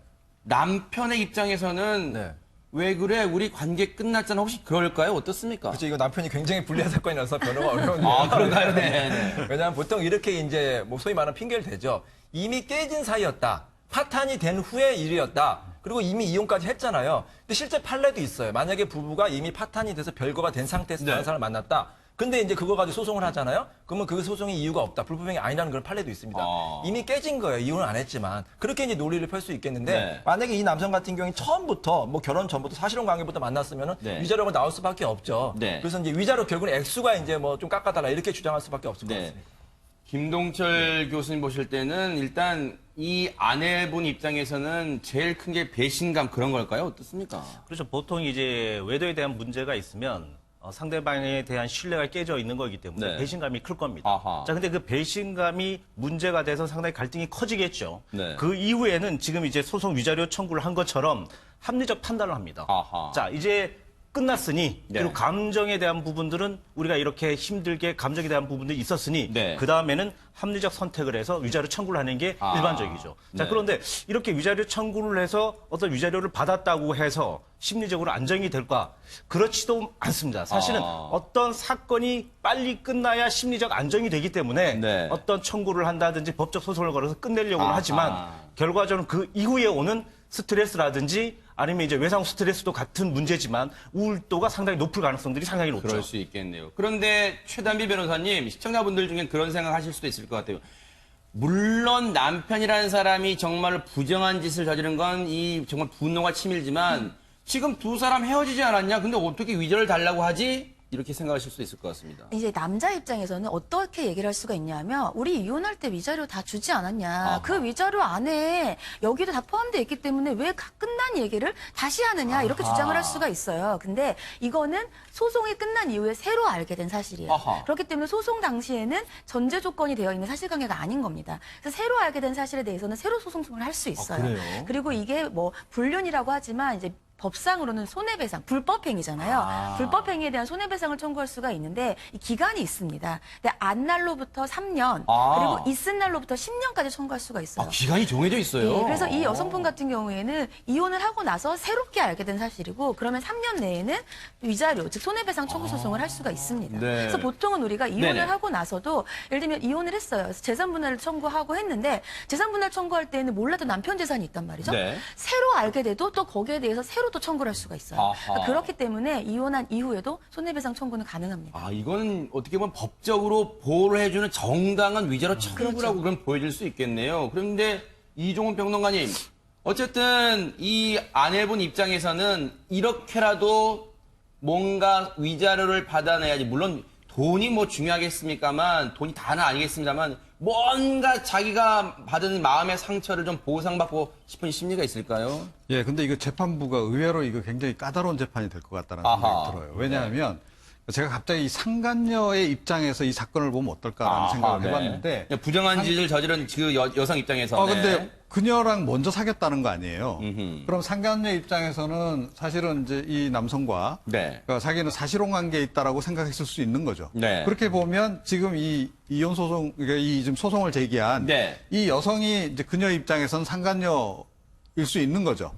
남편의 입장에서는 네. 왜 그래? 우리 관계 끝났잖아. 혹시 그럴까요? 어떻습니까? 그렇죠. 이거 남편이 굉장히 불리한 사건이라서 변호가 어려운데요. 아, 그런가요? 네. 네. 왜냐하면 보통 이렇게 이제 뭐 소위 말하는 핑계를 대죠. 이미 깨진 사이였다. 파탄이 된 후의 일이었다. 그리고 이미 이혼까지 했잖아요. 근데 실제 판례도 있어요. 만약에 부부가 이미 파탄이 돼서 별거가 된 상태에서 네. 다른 사람을 만났다. 근데 이제 그거 가지고 소송을 하잖아요. 그러면 그 소송이 이유가 없다. 불법행위 아니라는 그런 판례도 있습니다. 아. 이미 깨진 거예요. 이혼은 안 했지만. 그렇게 이제 논리를 펼 수 있겠는데 네. 만약에 이 남성 같은 경우에 처음부터 뭐 결혼 전부터 사실혼 관계부터 만났으면은 네. 위자료가 나올 수밖에 없죠. 네. 그래서 이제 위자료 결국은 액수가 이제 뭐 좀 깎아달라 이렇게 주장할 수밖에 없을 것 네. 같습니다. 김동철 교수님 보실 때는 일단 이 아내분 입장에서는 제일 큰 게 배신감 그런 걸까요? 어떻습니까? 그렇죠. 보통 이제 외도에 대한 문제가 있으면 상대방에 대한 신뢰가 깨져 있는 거기 때문에 네. 배신감이 클 겁니다. 아하. 자, 근데 그 배신감이 문제가 돼서 상당히 갈등이 커지겠죠. 네. 그 이후에는 지금 이제 소송 위자료 청구를 한 것처럼 합리적 판단을 합니다. 아하. 자, 이제 끝났으니 네. 그리고 감정에 대한 부분들은 우리가 이렇게 힘들게 감정에 대한 부분들이 있었으니 네. 그 다음에는 합리적 선택을 해서 위자료 청구를 하는 게 아. 일반적이죠. 자, 네. 그런데 이렇게 위자료 청구를 해서 어떤 위자료를 받았다고 해서 심리적으로 안정이 될까? 그렇지도 않습니다. 사실은 아. 어떤 사건이 빨리 끝나야 심리적 안정이 되기 때문에 네. 어떤 청구를 한다든지 법적 소송을 걸어서 끝내려고는 아하. 하지만 결과적으로 그 이후에 오는 스트레스라든지 아니면 이제 외상 스트레스도 같은 문제지만 우울도가 상당히 높을 가능성들이 상당히 높죠. 그럴 수 있겠네요. 그런데 최단비 변호사님, 시청자분들 중에 그런 생각하실 수도 있을 것 같아요. 물론 남편이라는 사람이 정말 부정한 짓을 저지른 건 이 정말 분노가 치밀지만 지금 두 사람 헤어지지 않았냐? 근데 어떻게 위자료를 달라고 하지? 이렇게 생각하실 수 있을 것 같습니다. 이제 남자 입장에서는 어떻게 얘기를 할 수가 있냐면 우리 이혼할 때 위자료 다 주지 않았냐. 아하. 그 위자료 안에 여기도 다 포함되어 있기 때문에 왜 끝난 얘기를 다시 하느냐 이렇게 아하. 주장을 할 수가 있어요. 근데 이거는 소송이 끝난 이후에 새로 알게 된 사실이에요. 아하. 그렇기 때문에 소송 당시에는 전제 조건이 되어 있는 사실관계가 아닌 겁니다. 그래서 새로 알게 된 사실에 대해서는 새로 소송을 할 수 있어요. 그래요? 그리고 이게 뭐 불륜이라고 하지만 이제 법상으로는 손해배상, 불법행위잖아요. 불법행위에 대한 손해배상을 청구할 수가 있는데 이 기간이 있습니다. 근데 안 날로부터 3년, 아. 그리고 있은 날로부터 10년까지 청구할 수가 있어요. 기간이 정해져 있어요. 예, 그래서 이 여성분 같은 경우에는 이혼을 하고 나서 새롭게 알게 된 사실이고 그러면 3년 내에는 위자료, 즉 손해배상 청구 소송을 할 수가 있습니다. 네. 그래서 보통은 우리가 이혼을 네네. 하고 나서도 예를 들면 이혼을 했어요. 그래서 재산분할을 청구하고 했는데 재산분할 청구할 때는 몰랐던 남편 재산이 있단 말이죠. 네. 새로 알게 돼도 또 거기에 대해서 새로 또 청구를 할 수가 있어요. 아하. 그러니까 그렇기 때문에 이혼한 이후에도 손해배상 청구는 가능합니다. 아, 이건 어떻게 보면 법적으로 보호를 해주는 정당한 위자료 청구라고 그럼 보여질 수 있겠네요. 그런데 이종훈 평론가님, 어쨌든 이 아내분 입장에서는 이렇게라도 뭔가 위자료를 받아내야지. 물론 돈이 뭐 중요하겠습니까만, 돈이 다는 아니겠습니다만, 뭔가 자기가 받은 마음의 상처를 좀 보상받고 싶은 심리가 있을까요? 예, 근데 이거 재판부가 의외로 이거 굉장히 까다로운 재판이 될 것 같다는 아하. 생각이 들어요. 왜냐하면 제가 갑자기 이 상간녀의 입장에서 이 사건을 보면 어떨까라는 생각을 해봤는데 부정한 짓을 저지른 그 여성 입장에서. 근데 그녀랑 먼저 사귀었다는 거 아니에요. 음흠. 그럼 상간녀 입장에서는 사실은 이제 이 남성과 네. 그러니까 자기는 사실혼 관계에 있다라고 생각했을 수 있는 거죠. 네. 그렇게 보면 지금 이 이혼 소송, 그러니까 이 지금 소송을 제기한 네. 이 여성이 이제 그녀 입장에서는 상간녀일 수 있는 거죠.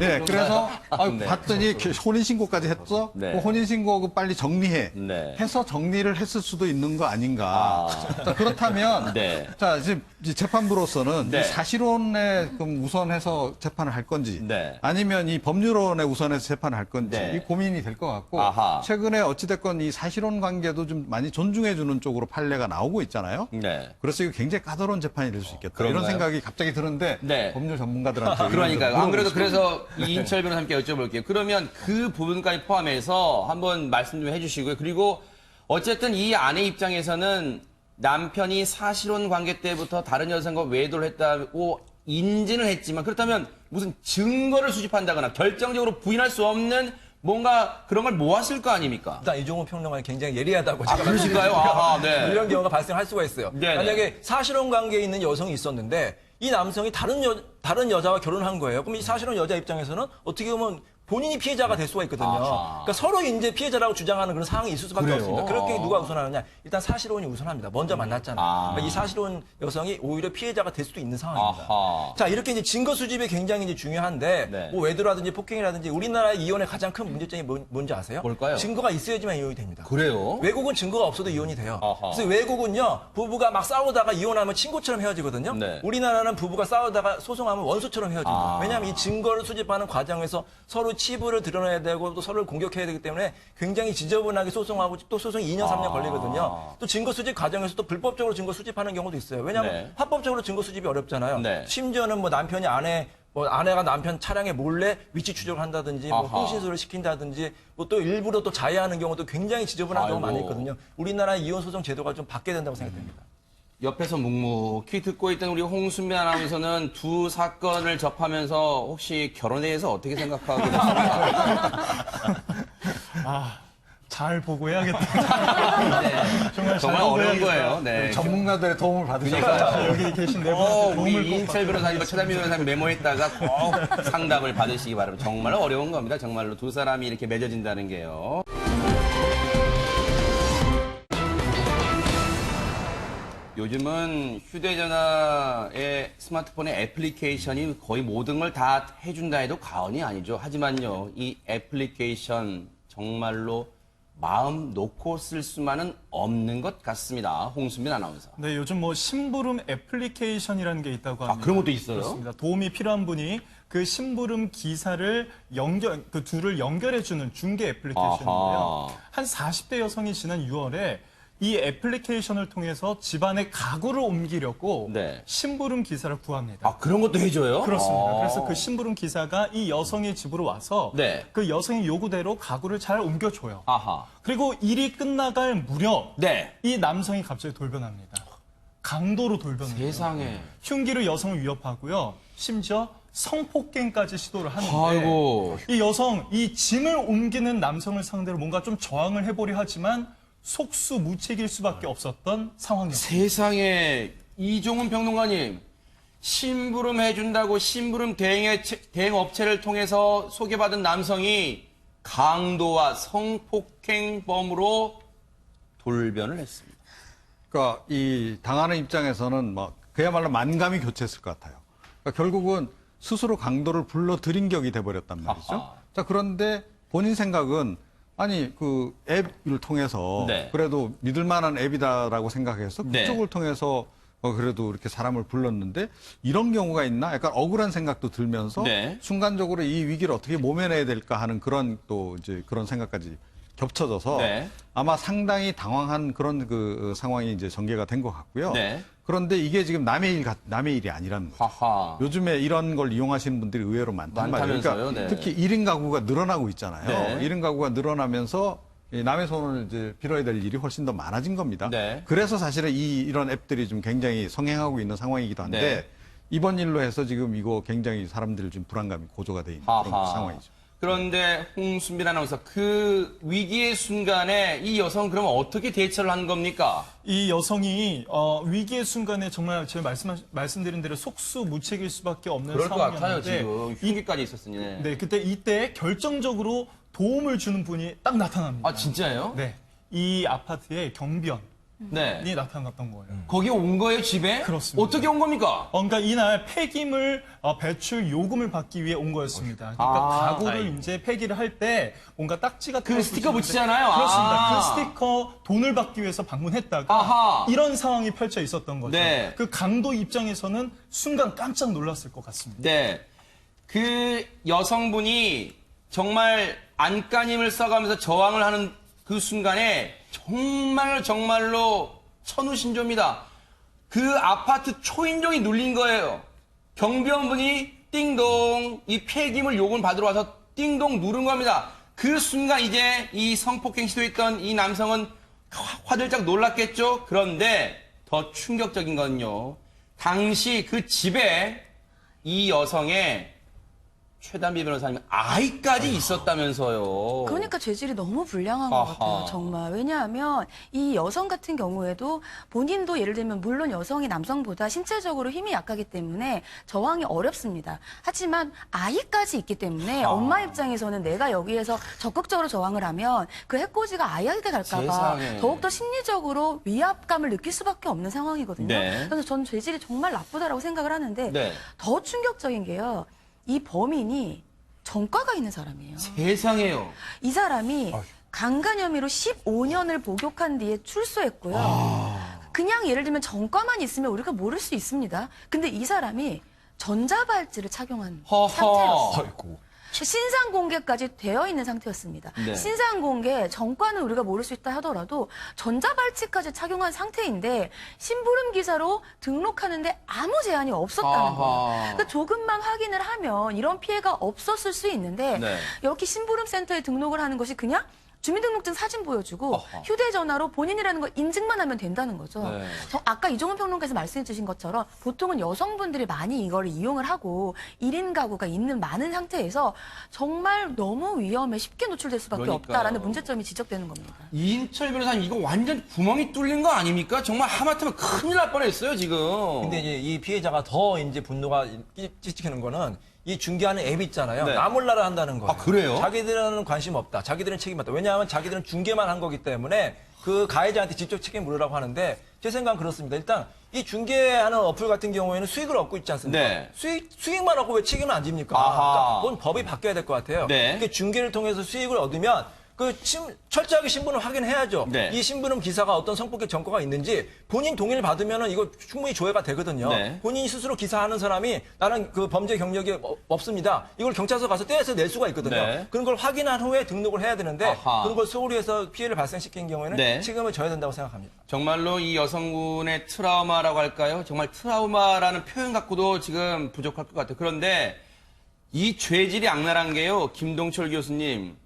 네, 그래서 네. 봤더니 혼인신고까지 했어? 네. 뭐 혼인신고 빨리 정리해. 네. 해서 정리를 했을 수도 있는 거 아닌가. 자, 그렇다면, 네. 자, 지금 재판부로서는 네. 이 사실혼에 그럼 우선해서 재판을 할 건지, 네. 아니면 이 법률원에 우선해서 재판을 할 건지, 네. 이 고민이 될 것 같고, 아하. 최근에 어찌됐건 이 사실혼 관계도 좀 많이 존중해주는 쪽으로 판례가 나오고 있잖아요. 네. 그래서 이거 굉장히 까다로운 재판이 될 수 있겠다. 그런가요? 이런 생각이 갑자기 드는데, 네. 법률 전문가들한테. 그러니까요. 이런 안 그래도 물어보고 그래서 이인철 변호사님께 여쭤볼게요. 그러면 그 부분까지 포함해서 한번 말씀 좀 해주시고요. 그리고 어쨌든 이 아내 입장에서는 남편이 사실혼 관계 때부터 다른 여성과 외도를 했다고 인지는 했지만 그렇다면 무슨 증거를 수집한다거나 결정적으로 부인할 수 없는 뭔가 그런 걸 모았을 거 아닙니까? 일단 이종훈 평론가는 굉장히 예리하다고 제가 그러신가요? 아하, 네. 이런 경우가 발생할 수가 있어요. 네네. 만약에 사실혼 관계에 있는 여성이 있었는데 이 남성이 다른 여자와 결혼한 거예요. 그럼 이 사실혼 여자 입장에서는 어떻게 보면 본인이 피해자가 될 수가 있거든요. 아하. 그러니까 서로 이제 피해자라고 주장하는 그런 상황이 있을 수밖에 그래요? 없습니다. 그럴 경우에 누가 우선하느냐? 일단 사실혼이 우선합니다. 먼저 만났잖아요. 그러니까 이 사실혼 여성이 오히려 피해자가 될 수도 있는 상황입니다. 아하. 자, 이렇게 이제 증거 수집이 굉장히 이제 중요한데 네. 뭐 외도라든지 폭행이라든지 우리나라의 이혼의 가장 큰 문제점이 뭔지 아세요? 뭘까요? 증거가 있어야지만 이혼이 됩니다. 그래요? 외국은 증거가 없어도 이혼이 돼요. 아하. 그래서 외국은요, 부부가 막 싸우다가 이혼하면 친구처럼 헤어지거든요. 네. 우리나라는 부부가 싸우다가 소송하면 원수처럼 헤어집니다. 아. 왜냐하면 이 증거를 수집하는 과정에서 서로 치부를 드러내야 되고 또 서로를 공격해야 되기 때문에 굉장히 지저분하게 소송하고 또 소송이 2년, 3년 걸리거든요. 또 증거 수집 과정에서 또 불법적으로 증거 수집하는 경우도 있어요. 왜냐하면 네. 합법적으로 증거 수집이 어렵잖아요. 네. 심지어는 뭐 남편이 아내가 남편 차량에 몰래 위치 추적을 한다든지 뭐 아하. 흥신소를 시킨다든지 뭐 또 일부러 또 자해하는 경우도 굉장히 지저분한 경우가 많이 아이고. 있거든요. 우리나라 이혼 소송 제도가 좀 바뀌어야 된다고 생각됩니다. 옆에서 묵묵히 듣고 있던 우리 홍순배 아나운서는 두 사건을 접하면서 혹시 결혼에 대해서 어떻게 생각하고 계십니까? 잘 보고 해야겠다. 정말 정말 잘 보고 어려운 해야겠다. 거예요. 네. 전문가들의 도움을 받으셔서 여기 계신 네 분한테 도움을 우리 꼭 인철 변호사님과 최단민 변호사님 메모했다가 꼭 상담을 받으시기 바랍니다. 정말 어려운 겁니다. 정말로 두 사람이 이렇게 맺어진다는 게요. 요즘은 휴대전화의 스마트폰의 애플리케이션이 거의 모든 걸 다 해준다 해도 과언이 아니죠. 하지만요, 이 애플리케이션 정말로 마음 놓고 쓸 수만은 없는 것 같습니다. 홍순빈 아나운서. 네, 요즘 뭐 심부름 애플리케이션이라는 게 있다고 합니다. 그런 것도 있어요? 그렇습니다. 도움이 필요한 분이 그 심부름 기사를 그 둘을 연결해주는 중개 애플리케이션인데요. 아하. 한 40대 여성이 지난 6월에 이 애플리케이션을 통해서 집안에 가구를 옮기려고 네. 심부름 기사를 구합니다. 그런 것도 해줘요? 그렇습니다. 아. 그래서 그 심부름 기사가 이 여성의 집으로 와서 네. 그 여성의 요구대로 가구를 잘 옮겨줘요. 아하. 그리고 일이 끝나갈 무렵 네. 이 남성이 갑자기 돌변합니다. 강도로 돌변해요. 세상에. 흉기로 여성을 위협하고요. 심지어 성폭행까지 시도를 하는데 아이고. 이 여성, 이 짐을 옮기는 남성을 상대로 뭔가 좀 저항을 해보려 하지만 속수무책일 수밖에 없었던 상황이었습니다. 세상에 이종훈 평론가님 심부름 해준다고 심부름 대행업체를 통해서 소개받은 남성이 강도와 성폭행범으로 돌변을 했습니다. 그러니까 이 당하는 입장에서는 뭐 그야말로 만감이 교체했을 것 같아요. 그러니까 결국은 스스로 강도를 불러들인 격이 돼버렸단 말이죠. 아하. 자, 그런데 본인 생각은 아니 그 앱을 통해서 네. 그래도 믿을 만한 앱이다라고 생각해서 네. 그쪽을 통해서 그래도 이렇게 사람을 불렀는데 이런 경우가 있나? 약간 억울한 생각도 들면서 네. 순간적으로 이 위기를 어떻게 모면해야 될까 하는 그런 또 이제 그런 생각까지 겹쳐져서 네. 아마 상당히 당황한 그런 그 상황이 이제 전개가 된 것 같고요. 네. 그런데 이게 지금 남의 일이 아니라는 거죠. 하하. 요즘에 이런 걸 이용하시는 분들이 의외로 많단 말이에요. 그러니까 많다면서요? 네. 특히 1인 가구가 늘어나고 있잖아요. 네. 1인 가구가 늘어나면서 이 남의 손을 이제 빌어야 될 일이 훨씬 더 많아진 겁니다. 네. 그래서 사실은 이런 앱들이 좀 굉장히 성행하고 있는 상황이기도 한데 네. 이번 일로 해서 지금 이거 굉장히 사람들 좀 불안감이 고조가 돼 있는 그런 하하. 상황이죠. 그런데 홍순빈 아나운서 그 위기의 순간에 이 여성은 그러면 어떻게 대처를 한 겁니까? 이 여성이 위기의 순간에 정말 제가 말씀드린 대로 속수무책일 수밖에 없는 그럴 것 같아요, 상황이었는데 지금. 흉기까지 있었으니. 네. 네, 이때 결정적으로 도움을 주는 분이 딱 나타납니다. 아, 진짜요? 네, 이 아파트의 경비원이 네. 나타났던 거예요. 거기 온 거예요, 집에? 그렇습니다. 어떻게 온 겁니까? 그러니까 이날 폐기물 배출 요금을 받기 위해 온 거였습니다. 그러니까 가구를 이제 폐기를 할 때 뭔가 딱지 같은 그 걸 스티커 붙이는데 붙이잖아요. 그렇습니다. 아. 그 스티커 돈을 받기 위해서 방문했다가 아하. 이런 상황이 펼쳐 있었던 거죠. 네. 그 강도 입장에서는 순간 깜짝 놀랐을 것 같습니다. 네. 그 여성분이 정말 안간힘을 써가면서 저항을 하는 그 순간에 정말로 천우신조입니다. 그 아파트 초인종이 눌린 거예요. 경비원분이 띵동 이 폐기물 요금을 받으러 와서 띵동 누른 겁니다. 그 순간 이제 이 성폭행 시도했던 이 남성은 화들짝 놀랐겠죠. 그런데 더 충격적인 건요. 당시 그 집에 이 여성의 최단비 변호사님 아이까지 있었다면서요. 그러니까 죄질이 너무 불량한 것 아하. 같아요, 정말. 왜냐하면 이 여성 같은 경우에도 본인도 예를 들면 물론 여성이 남성보다 신체적으로 힘이 약하기 때문에 저항이 어렵습니다. 하지만 아이까지 있기 때문에 엄마 입장에서는 내가 여기에서 적극적으로 저항을 하면 그 해코지가 아이에게 갈까봐 세상에. 더욱더 심리적으로 위압감을 느낄 수밖에 없는 상황이거든요. 네. 그래서 저는 죄질이 정말 나쁘다라고 생각을 하는데 네. 더 충격적인 게요. 이 범인이 전과가 있는 사람이에요. 세상에요. 이 사람이 강간 혐의로 15년을 복역한 뒤에 출소했고요. 그냥 예를 들면 전과만 있으면 우리가 모를 수 있습니다. 근데 이 사람이 전자발찌를 착용한 허허. 상태였어요. 신상 공개까지 되어 있는 상태였습니다. 네. 신상 공개 전과는 우리가 모를 수 있다 하더라도 전자발찌까지 착용한 상태인데 심부름 기사로 등록하는데 아무 제한이 없었다는 아하. 거예요. 그러니까 조금만 확인을 하면 이런 피해가 없었을 수 있는데 네. 이렇게 심부름 센터에 등록을 하는 것이 그냥 주민등록증 사진 보여주고 어허. 휴대전화로 본인이라는 걸 인증만 하면 된다는 거죠. 네. 아까 이종훈 평론가께서 말씀해 주신 것처럼 보통은 여성분들이 많이 이걸 이용을 하고 1인 가구가 있는 많은 상태에서 정말 너무 위험에 쉽게 노출될 수밖에 그러니까요. 없다라는 문제점이 지적되는 겁니다. 이인철 변호사님 이거 완전 구멍이 뚫린 거 아닙니까? 정말 하마터면 큰일 날 뻔했어요 지금. 근데 이제 이 피해자가 더 이제 분노가 찌찌하는 거는 이 중개하는 앱이 있잖아요. 네. 나 몰라라 한다는 거예요. 아, 그래요? 자기들은 관심 없다. 자기들은 책임 없다. 왜냐하면 자기들은 중개만 한 거기 때문에 그 가해자한테 직접 책임 물으라고 하는데 제 생각은 그렇습니다. 일단 이 중개하는 어플 같은 경우에는 수익을 얻고 있지 않습니까? 네. 수익만 얻고 왜 책임을 안 집니까? 아하. 그러니까 그건 법이 바뀌어야 될 것 같아요. 네. 그러니까 중개를 통해서 수익을 얻으면 철저하게 신분을 확인해야죠. 네. 이 신분은 기사가 어떤 성폭력 전과가 있는지 본인 동의를 받으면은 이거 충분히 조회가 되거든요. 네. 본인이 스스로 기사하는 사람이 나는 그 범죄 경력이 없습니다. 이걸 경찰서 가서 떼어서 낼 수가 있거든요. 네. 그런 걸 확인한 후에 등록을 해야 되는데 아하. 그런 걸 소홀히해서 피해를 발생시킨 경우에는 네. 책임을 져야 된다고 생각합니다. 정말로 이 여성분의 트라우마라고 할까요? 정말 트라우마라는 표현 갖고도 지금 부족할 것 같아요. 그런데 이 죄질이 악랄한 게요. 김동철 교수님.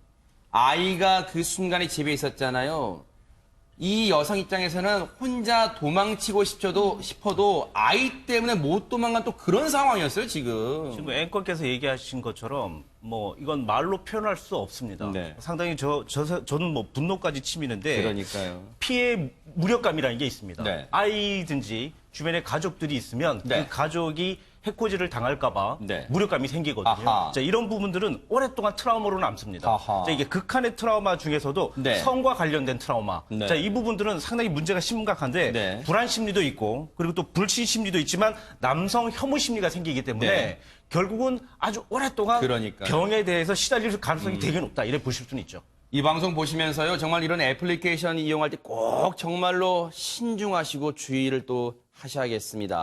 아이가 그 순간에 집에 있었잖아요. 이 여성 입장에서는 혼자 도망치고 싶어도 아이 때문에 못 도망간 또 그런 상황이었어요, 지금. 지금 앵커께서 얘기하신 것처럼 뭐 이건 말로 표현할 수 없습니다. 네. 상당히 저는 뭐 분노까지 치미는데 그러니까요. 피해 무력감이라는 게 있습니다. 네. 아이든지 주변에 가족들이 있으면 네. 그 가족이 해코지를 당할까봐 네. 무력감이 생기거든요. 아하. 자, 이런 부분들은 오랫동안 트라우마로 남습니다. 아하. 자, 이게 극한의 트라우마 중에서도 네. 성과 관련된 트라우마. 네. 자, 이 부분들은 상당히 문제가 심각한데 네. 불안 심리도 있고 그리고 또 불신 심리도 있지만 남성 혐오 심리가 생기기 때문에 네. 결국은 아주 오랫동안 그러니까요. 병에 대해서 시달릴 가능성이 되게 높다. 이래 보실 수는 있죠. 이 방송 보시면서요, 정말 이런 애플리케이션 이용할 때 꼭 정말로 신중하시고 주의를 또 하셔야겠습니다.